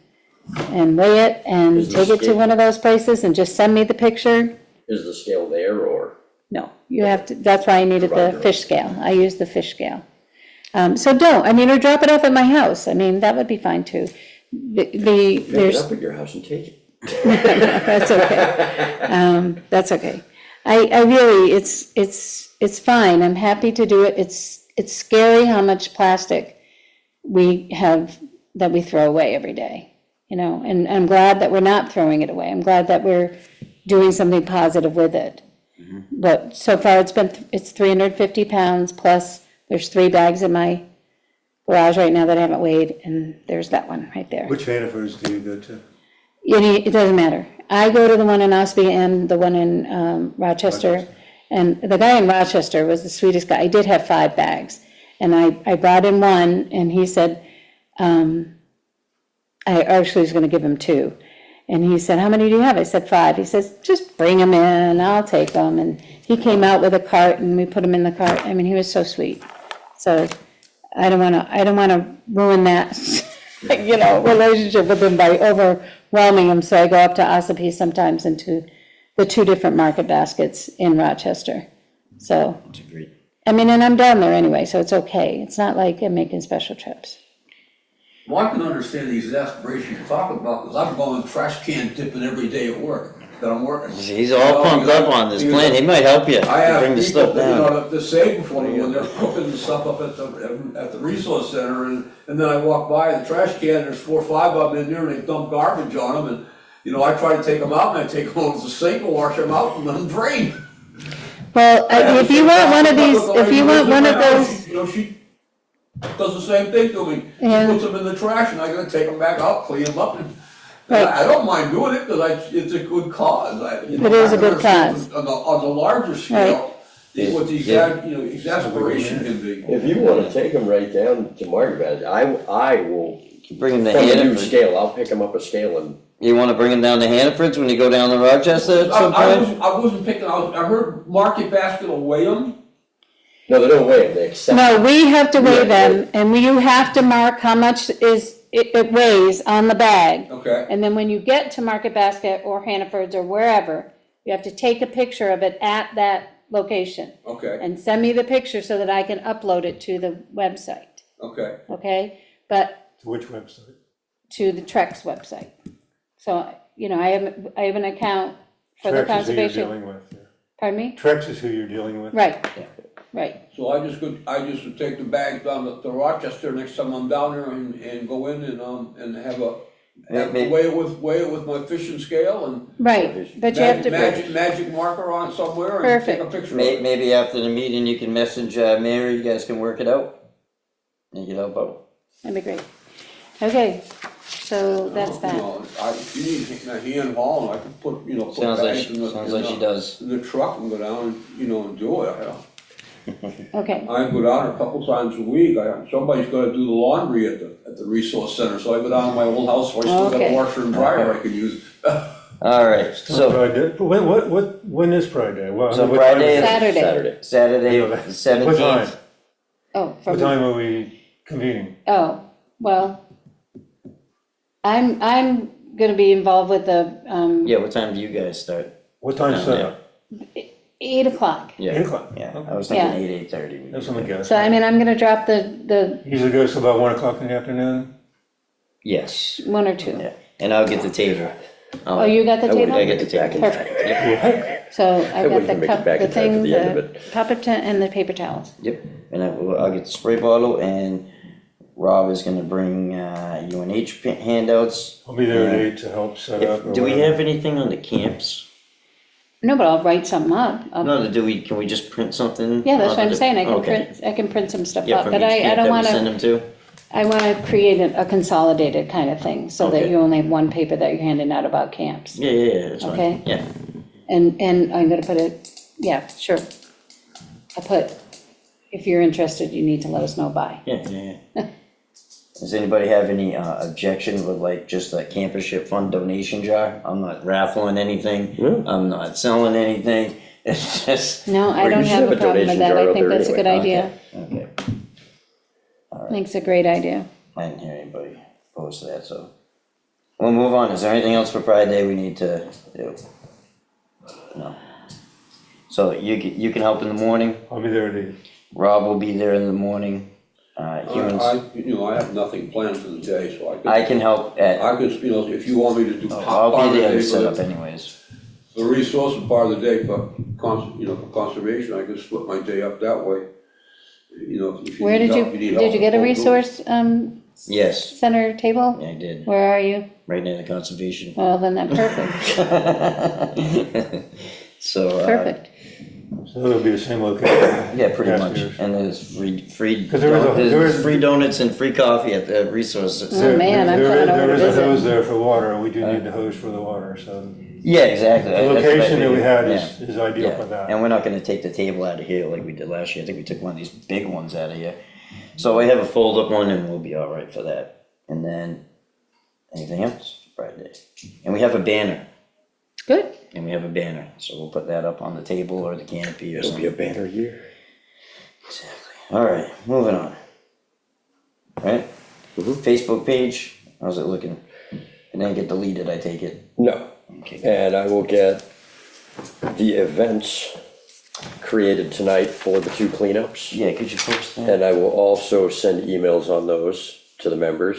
weigh it and Is the take it to scale- one of those places and just send me the picture, Is the scale there or? no, you have to, that's why I needed the Roger. fish scale, I use the fish scale. So or drop it off at my house, I mean, that would be fine too. Pick it There's, up at your house and take it. that's okay. That's okay. I really, it's fine, I'm happy to do it, it's scary how much plastic we have, that we throw away every day, you know, and I'm glad that we're not throwing it away, I'm glad that we're doing something positive with it. But so far, it's 350 pounds, plus there's 3 bags in my garage right now that I haven't weighed, and there's that one right there. Which Hannaford's do you go to? It doesn't matter. I go to the one in Ospey and the one in Rochester. And the guy in Rochester was the sweetest guy. I did have 5 bags. And I brought him one and he said, I actually was gonna give him 2. And he said, how many do you have? I said 5. He says, just bring them in, I'll take them. And he came out with a cart and we put them in the cart. I mean, he was so sweet. So I don't wanna ruin that, relationship with him by overwhelming him. So I go up to Ossipee sometimes into the 2 different market baskets in Rochester. So, That's great. I mean, and I'm down there anyway, so it's okay. It's not like I'm making special trips. Well, I can understand the exasperation you're talking about, because I'm going trash can dipping every day at work, that I'm working. He's all pumped up on this plan, he might help you I have bring the people stuff that, down. they're saving for me when they're cooking the stuff up at the resource center, and then I walk by the trash can, there's 4 or 5 of them in there, and they dump garbage on them, and, I try to take them out, and I take them over to the sink and wash them out and let them drain. Well, if you want one of these, if you want one of those, She does the same thing to me. She Yeah. puts them in the trash and I gotta take them back out, clean them up. And Right. I don't mind doing it because it's a good cause. It is a good cause. On the larger scale, what the exasperation can be. If you wanna take them right down to Margaret, I will, Bring him to from the new Hannaford. scale, I'll pick them up a scale and, You wanna bring him down to Hannaford's when you go down to Rochester at some point? I wasn't picking, I heard Market Basket will weigh them. no, they don't weigh them, they accept. no, we have to weigh Yeah. them, and you have to mark how much it weighs on the bag. Okay. And then when you get to Market Basket or Hannaford's or wherever, you have to take a picture of it at that location. Okay, And send me the picture so that I can upload it to the website, okay. okay? But To which website? to the Trex website. So, I have an account for the Trex is who you're conservation, dealing with. Yeah. pardon me? Trex is who you're dealing with. Right, right, So I just would take the bags down to Rochester next time I'm down there and go in and have Maybe- weigh it with my fishing scale and right, but you have to, magic marker on it somewhere and take a Perfect. picture of it. Maybe after the meeting, you can message Mary, you guys can work it out. And you help out. that'd be great. Okay, so that's that. If you need a hand haul, I could put Sounds like, bags sounds like she does. in the truck and go down and do it. Okay, I go down a couple times a week. Somebody's gotta do the laundry at the resource center, so I go down to my old house where I still got Okay. a washer and dryer I could use. Alright, so, Pride Day. When is Pride Day? Well, So what time Friday is is- it? Saturday. Saturday, What time? 17th. Oh, What from, time are we convening? oh, well, I'm gonna be involved with the, Yeah, what time do you guys start? What time Yeah. setup? 8 o'clock. Yeah. 8 o'clock. Yeah, Okay. I was thinking Yeah. 8:30. That's what I guess. So I mean, I'm gonna drop the Usually goes to about 1 o'clock in the afternoon. Yes, 1 or 2. yeah, and I'll get the table. Oh, you got the I wouldn't table? I get the back table. in Perfect. time. So I got wouldn't the make it cup, back the in time for thing, the end of the puppet tent and the paper towels. Yep, and I'll get the spray bottle, and Rob is gonna bring, UNH handouts. I'll be there at Yeah. 8 to help set up. or Do we whatever. have anything on the camps? No, but I'll write something up. No, can we just print something? Yeah, that's what onto I'm the- saying, Okay. I can print some stuff Yeah, up, from but each I camp don't that we send wanna, them to? I wanna create a consolidated kind of thing, so that Okay. you only have one paper that you're handing out about camps. Yeah, that's fine, Okay. yeah. And I'm gonna put it, yeah, sure. I'll put, if you're interested, you need to let us know by. Yeah. Does anybody have any objection with like just a campership fund donation jar? I'm not raffling anything, No. I'm not selling anything, it's just. No, I Or you don't should have have a a problem with donation that, jar I out think there that's a good anyway. idea, Okay, I think it's a great idea. I didn't hear anybody opposed to that, so. We'll move on, is there anything else for Pride Day we need to do? No. So you can help in the morning, I'll be there at 8. Rob will be there in the morning, humans, I have nothing planned for the day, so I can help at, I could, if you want me to do part I'll of be the there day to for set up the anyways. resource and part of the day for for conservation, I could split my day up that way. If you Where need did you, help, need help, did you get a I'll do it. resource, Yes, center table? yeah, I did, Where are you? right near the conservation. Well, then that's perfect, So, perfect. So it'll be the same location. yeah, pretty Past much, years. and there's free, 'Cause there is there's free donuts and free coffee at the resources. Oh, man, I'm planning over to There is a visit. hose there for water, and we do need the hose for the water, so Yeah, exactly. the That's what I location that we figured. had Yeah. is ideal for Yeah, that. and we're not gonna take the table out of here like we did last year, I think we took one of these big ones out of here. So I have a fold-up one and we'll be all right for that, and then, anything else for Friday? And we have a banner, Good, so we'll put that up on the table or the canopy or It'll be a something. banner year. Exactly, alright, moving on. Right? Facebook page, how's it looking? It didn't get deleted, I take it. No, Okay. and I will get the events created tonight for the 2 cleanups. Yeah, could you post that? And I will also send emails on those to the members.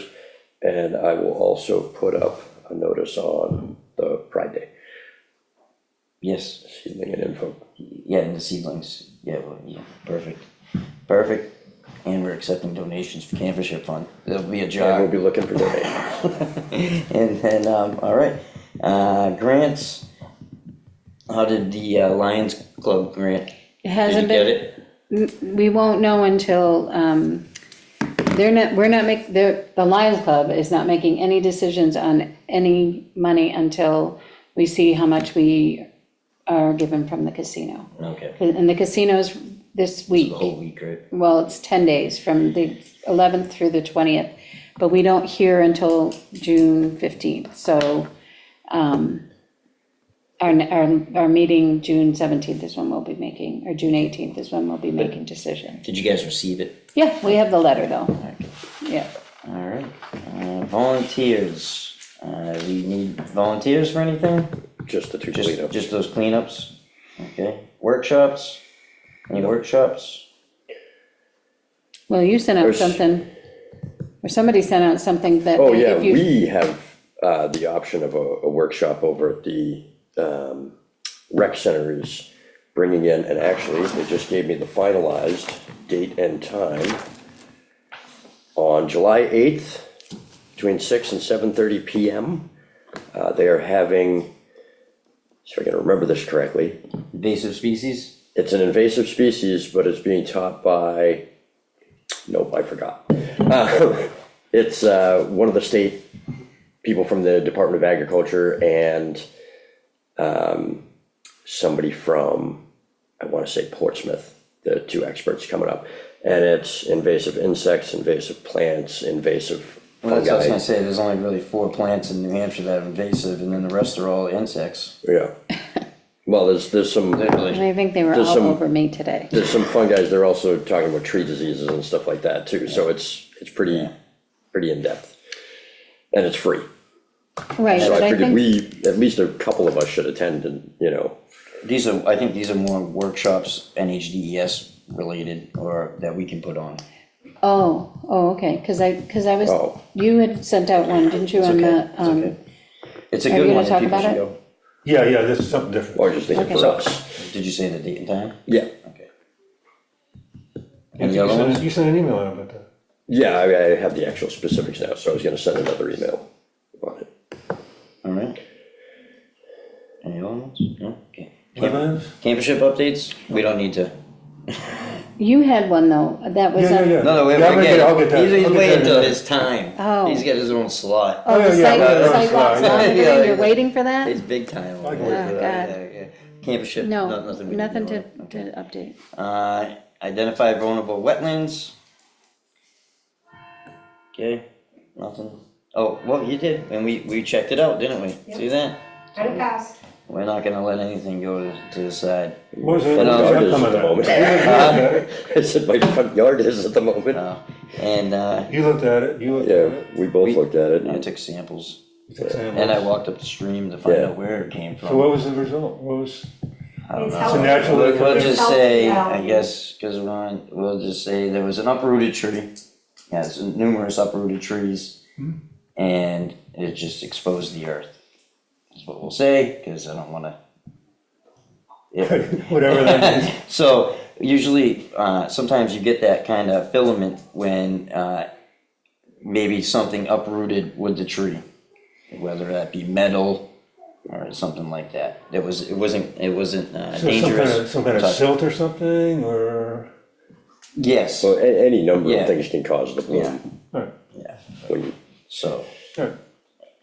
And I will also put up a notice on the Pride Day, Yes, seedling and info. yeah, and the seedlings, yeah, well, yeah, perfect. And we're accepting donations for campership fund, there'll be a And we'll jar. be looking for donations. And then, alright, grants. How did the Lions Club grant? it Did hasn't you get been, it? we won't know until, the Lions Club is not making any decisions on any money until we see how much we are given from the casino. Okay, And the casino's this week. the whole week, right? Well, it's 10 days, from the 11th through the 20th, but we don't hear until June 15th, so, our meeting, June 17th is when we'll be making, or June 18th is when we'll be making decisions. Did you guys receive it? Yeah, we have the letter, though, yeah. Alright, volunteers, we need volunteers for anything? Just the 2 Just, cleanups. just those cleanups? Okay, workshops? Any workshops? Well, you sent out There's- something, or somebody sent out something that. Oh, yeah, if you- we have, the option of a workshop over at the, rec center is bringing in, and actually, they just gave me the finalized date and time. On July 8th, between 6 and 7:30 PM, they are having, so I can remember this correctly, Invasive species? it's an invasive species, but it's being taught by, nope, I forgot. It's one of the state people from the Department of Agriculture and somebody from, I want to say Portsmouth, the 2 experts coming up. And it's invasive insects, invasive plants, invasive Well, that's what I was fungi. gonna say, there's only really 4 plants in New Hampshire that are invasive, and then the rest are all insects. Yeah. Well, there's some, Literally. And I think they were There's all some- over me today. there's some fungi, they're also talking about tree diseases and stuff like that too, so it's pretty in-depth. And it's free, Right, so but I I figured think, at least a couple of us should attend and, I think these are more workshops, NHDES related, or that we can put on. okay, cause I was, Oh. you had sent out one, didn't you, It's on okay, the, it's okay. It's a are you good gonna one, talk and people about should it? go. Yeah, this is something different. or just thinking Okay. for us. Did you say the date and time? Yeah, Okay. You Any other ones? sent an email out about that. yeah, I have the actual specifics now, so I was gonna send another email on it. Alright. Any other ones? No? Okay. Wetlands? Campership updates? We don't need to. you had one though, that was, Yeah. No, we're Yeah, I'll get that. He's I'll get waiting that till in a his time. Oh. He's got his own slot. oh, the Oh, yeah, sidewalks yeah. monitoring, Yeah. you're waiting for that? It's big time. I can over wait there. for that. Yeah. Campship, No, nothing we can nothing do to, on it. to update. Identify vulnerable wetlands. Okay, nothing. Oh, well, you did, and we checked it out, didn't we? Yep. See that? And it passed. We're not gonna let anything go to the side. What was it? But, Yard is Outcome at of the that? moment. I said my front yard is at the moment. And, You looked at it, you looked at Yeah, it. we both looked at it. I took samples, You took samples. and I walked up the stream to find Yeah. out where it came from. So what was the result? What was, I don't It's know. healthy. It's a natural- We'll just Healthy say, I valley. guess, cause we'll just say there was an uprooted tree. Yeah, it's numerous uprooted trees. And it just exposed the earth. That's what we'll say, cause I don't wanna. Yeah. whatever that is? So usually, sometimes you get that kind of filament when, maybe something uprooted with the tree. Whether that be metal or something like that. It wasn't So dangerous. some kind of touch. silt or something, or? Yes, So any number Yeah. of things can cause the yeah, bloom. Alright, yeah, When you- so, alright,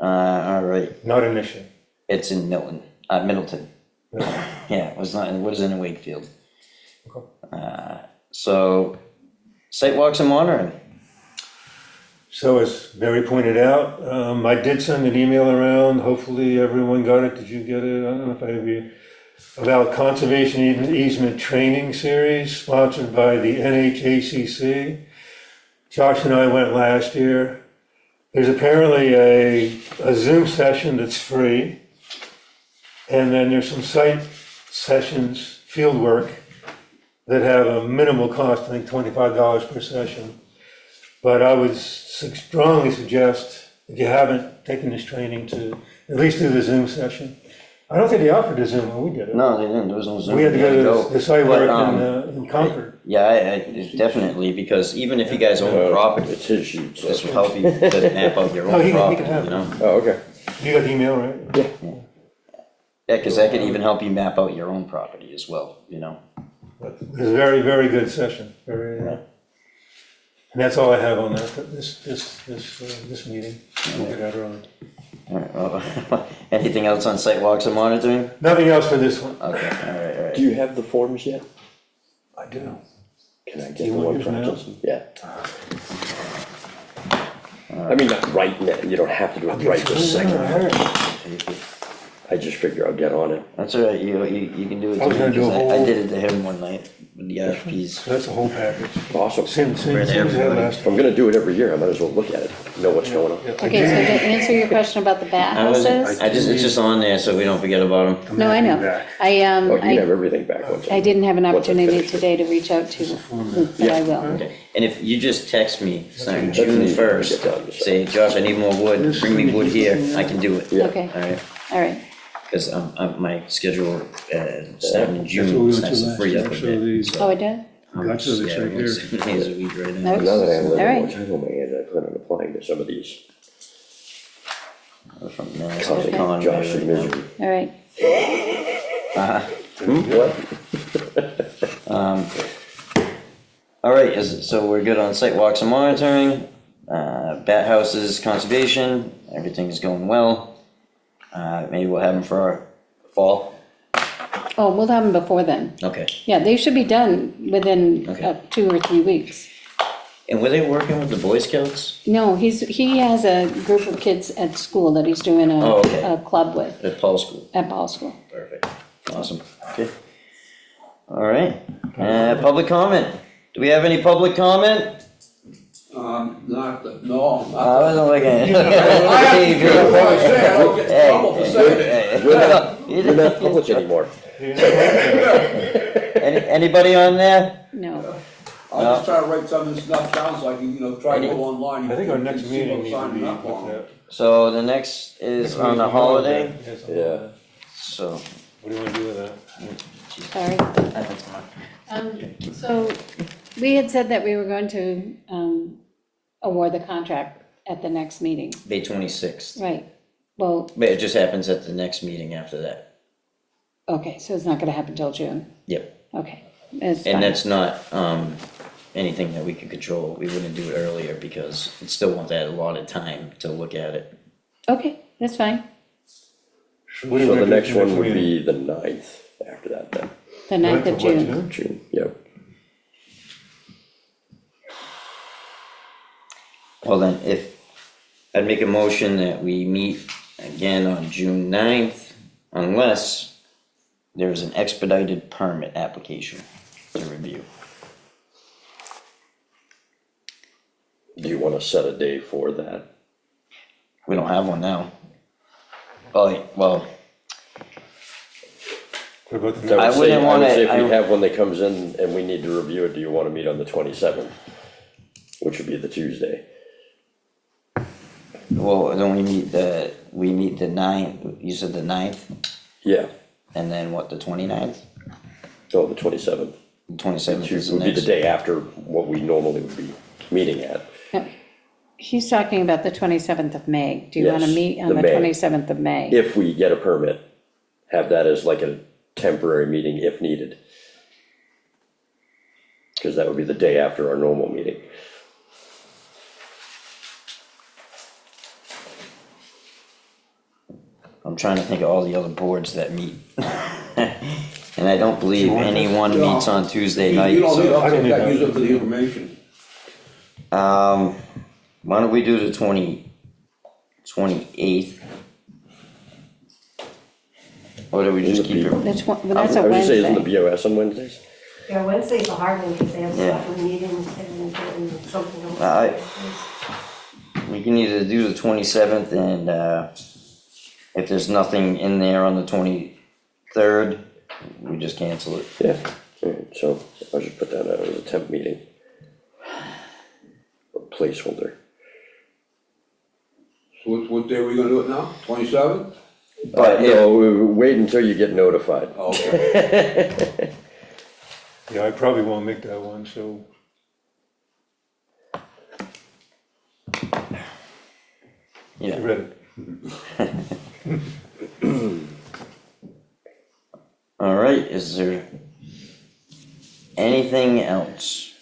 alright, not an issue. it's in Middleton. Yeah, it was in Wakefield. Okay. So, sidewalks and monitoring. So as Barry pointed out, I did send an email around, hopefully everyone got it, did you get it? I don't know if I have you. About conservation easement training series sponsored by the NHACC. Josh and I went last year. There's apparently a Zoom session that's free. And then there's some site sessions, field work, that have a minimal cost, I think $25 per session. But I would strongly suggest, if you haven't taken this training, to at least do the Zoom session. I don't think they offered a Zoom when we did it. No, they didn't, there was no Zoom. We had to go to the site work But, in Concord. yeah, definitely, because even if you guys own property, It's his sheet, so. this will help you to map out your Oh, own he can property, have you it. know? Oh, okay. You got the email, right? Yeah, cause that could even help you map out your own property as well, you know? But it was a very, very good session, very, and that's all I have on that, this meeting. We'll get that early. Alright, well, anything else on sidewalks and monitoring? Nothing else for this one. Okay, alright. Do you have the forms yet? I do. Can I Do get you the want one yours from now? Justin? Yeah. I mean, not right now, you don't have to do it right this second. I just figure I'll get on it. That's alright, you can do it I was too, gonna do a because I whole- did it to him one night with the RFPs. So that's a whole package. Awesome. Same as we had last. If I'm gonna do it every year, I might as well look at it, know what's going on. Yeah, Okay, so to answer your question about the bat I wasn't, houses, it's just on there so we don't forget about them. no, I know. Back. Oh, you can have I everything back once. I didn't have an Once I opportunity finish it. today to reach out to Luke, but I will. Okay, and if you just text me, starting That's June easy to first, get done, so. say, Josh, I need more wood, bring me wood here, I can do it. Yeah. Okay, Alright, all right. cause my schedule, starting in That's what we June, went to starts to last free year, up a so bit. these, Oh, I did? Gotcha, that's Yeah, right here. 7 days a week right now. Okay. Now that I have a little more Alright. time on my hands, I plan on applying to some of these. We're from Mass, Causing Conway Josh right some now. misery. All right. What? Alright, so we're good on site walks and monitoring, bat houses, conservation, everything's going well. Maybe we'll have them for our fall, Oh, we'll have them before then. okay. Yeah, they should be done within Okay. 2 or 3 weeks. And were they working with the Boy Scouts No, he has a group of kids at school that he's doing Oh, okay. a club with, at Paul School? at Ball School. Perfect, awesome, okay. All right, public comment, do we have any public comment? Not, no, I not. wasn't looking. I have to be careful what I say, I don't get in trouble for saying it. We're not public anymore. Anybody on there? No, I'll just try to write some of this stuff down so I can, try to go online. I think our and next see meeting what's needs to signing be up with on. that. So the next is on a holiday, Yeah. so. What do you wanna do with that? sorry. So, we had said that we were going to, award the contract at the next meeting, May 26th, right? Well, but it just happens at the next meeting after that, okay, so it's not gonna happen till June, yep. okay, it's And fine. that's not, anything that we could control, we wouldn't do it earlier because it still won't add a lot of time to look at it. Okay, that's fine, What do you So wanna the do next for one would meeting? be the 9th after that then, the 9th of What, June. June, yep. Well then, if, I'd make a motion that we meet again on June 9th, unless there's an expedited permit application to review. Do you wanna set a day for that? We don't have one now. Oh, well, What about the I next? wouldn't I would wanna- say if we I- have one that comes in and we need to review it, do you wanna meet on the 27th? Which would be the Tuesday. well, then we meet the 9th, you said the 9th, Yeah, and then what, the 29th? oh, the 27th. The 27th is Tuesday the would be the next. day after what we normally would be meeting at. He's talking about the 27th of May, do you wanna Yes, meet on the the May. 27th of May? If we get a permit, have that as like a temporary meeting if needed. Cause that would be the day after our normal meeting. I'm trying to think of all the other boards that meet. And I don't believe anyone meets on Tuesday night, You don't need, so, I'll take that, use it for the information. why don't we do the 28th? Or do we just keep it? That's a I would just say, isn't the Wednesday. BOS on Wednesdays? Yeah, Wednesday's a hard one because they have Yeah. stuff in meetings and something else. We can either do the 27th and, if there's nothing in there on the 23rd, we just cancel it. Yeah, alright, so I'll just put that out as a temp meeting. Or placeholder. So what day are we gonna do it now? 27th? But if, No, wait until you get notified. Okay. Yeah, I probably won't make that one, so. yeah, Get ready. all right, is there anything else?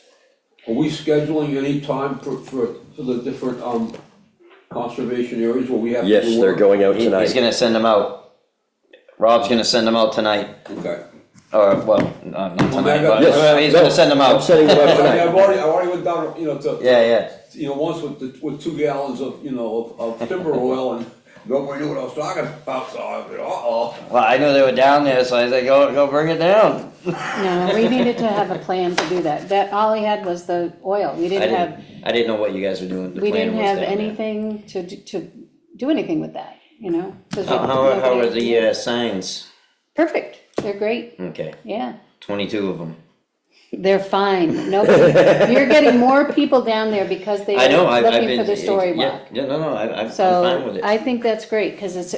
Are we scheduling any time for the different, conservation areas where we have to do Yes, they're work? going out He's tonight. gonna send them out. Rob's gonna send them out tonight, Okay. or, well, not tonight, but Yes, he's no, gonna send them I'm out. setting them up I mean, tonight. I already went down, to, Yeah, once with 2 gallons of, of timber oil and nobody knew what I was talking about, so I said, uh-oh. well, I knew they were down there, so I said, go bring it down. No, we needed to have a plan to do that, all he had was the oil, we I didn't have, I didn't know what you guys were doing, the we plan didn't was have down there. anything to do anything with that, 'cause How nobody- are the, signs? Perfect, they're great, Okay, yeah, 22 of them. they're fine, nobody, you're getting more people down there because they I know, are I've looking been. for the story yeah, walk. Yeah, no, I'm fine So, with it. I think that's great, cause it's,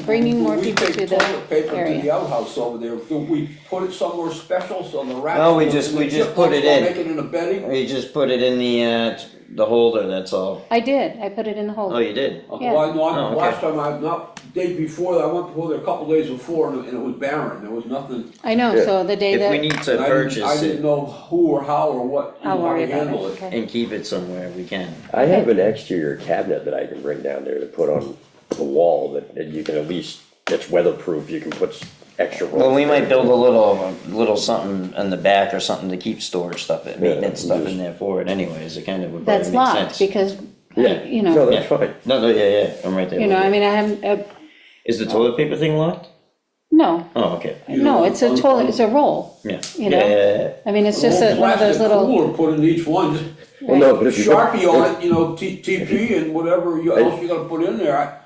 bringing more people to We take toilet paper the to the area. outhouse over there, do we put it somewhere special so the rats? No, we and just the put it chipmunks won't in. Make it in a bedding? We just put it in the holder, that's all. I did, I put it in the Oh, hole, you did? Yeah. Well, no, Oh, okay. last time day before, that, I went there a couple days before and it was barren, there was nothing. I know, Yeah. so the day If we that, need And to I purchase didn't it know who or how or what, I'll how worry to about handle it, it. okay. and keep it somewhere, we can. I have an exterior cabinet that I can bring down there to put on the wall that you can at least, it's weatherproof, you can put extra rolls. Well, we might build a little something in the back or something to keep storage stuff, maintenance stuff in there for it anyways, it kind of would probably That's make locked, sense. because, Yeah, you no, know, that's fine. No, yeah, I'm right there. you with know, you. I mean, I haven't, Is the toilet paper thing locked? no, Oh, okay, no, it's a toilet, it's a roll, yeah. you know? Yeah. I mean, it's A just little one of those plastic little, cooler put in each one, just Well, no, but if you. Sharpie on it, you know, TP and whatever else you gotta put in there.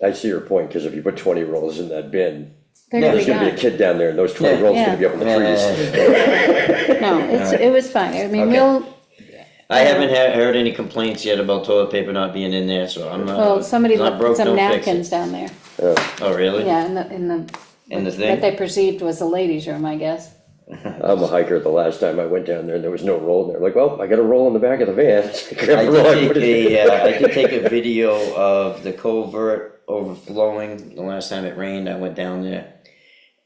I see your point, cause if you put 20 rolls in that bin, they're gonna there's be gonna be a gone. kid down there and those 20 Yeah. rolls are gonna be up in the trees. No, it was fine, I mean, Okay. we'll, I haven't heard any complaints yet about toilet paper not being in there, so I'm not. well, somebody it's not put broke, some don't fix it. napkins down there. Oh, really? Yeah, in In the what thing? they perceived was the ladies' room, I guess. I'm a hiker, the last time I went down there and there was no roll in there, like, well, I got a roll in the back of the van. I did take a video of the culvert overflowing the last time it rained, I went down there.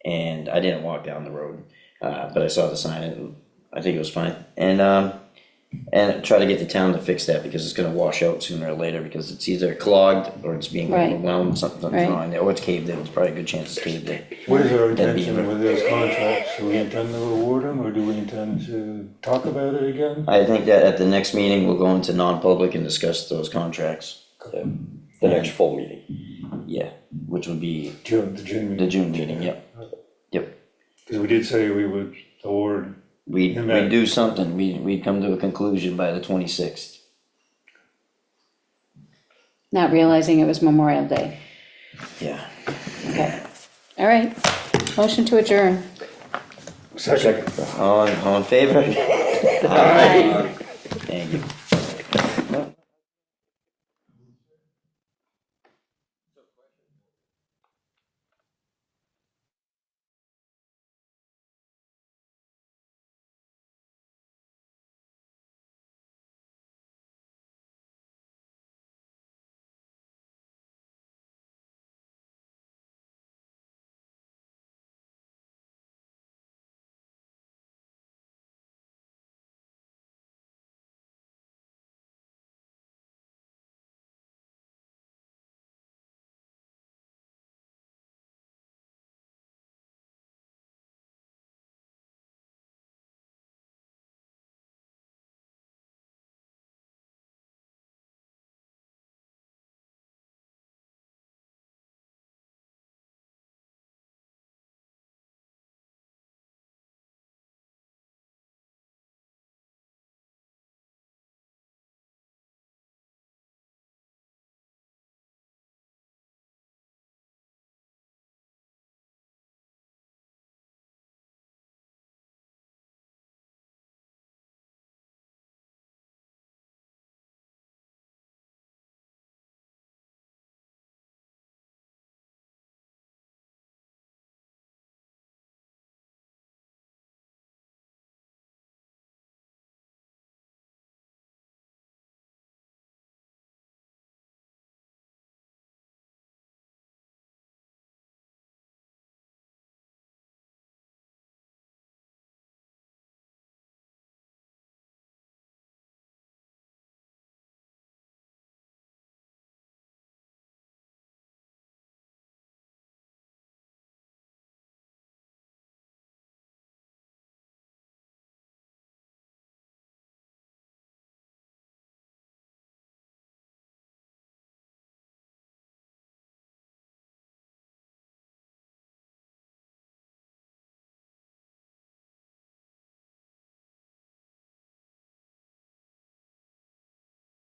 And I didn't walk down the road, but I saw the sign and I think it was fine. And try to get the town to fix that because it's gonna wash out sooner or later because it's either clogged or it's being Right. overwhelmed, something's Right. wrong there, or it's caved in, it's probably a good chance it's caved in. What is our That'd be intention with those contracts? Do we intend to award them, or do we intend to talk about it again? I think that at the next meeting, we'll go into non-public and discuss those contracts, Yeah, the next full meeting. yeah, which would be June, the June meeting, yep. because we did say we would award, We'd Amen. do something, we'd come to a conclusion by the 26th. Not realizing it was Memorial Day. Yeah. Okay, all right, motion to adjourn. second. All in favor? Aye.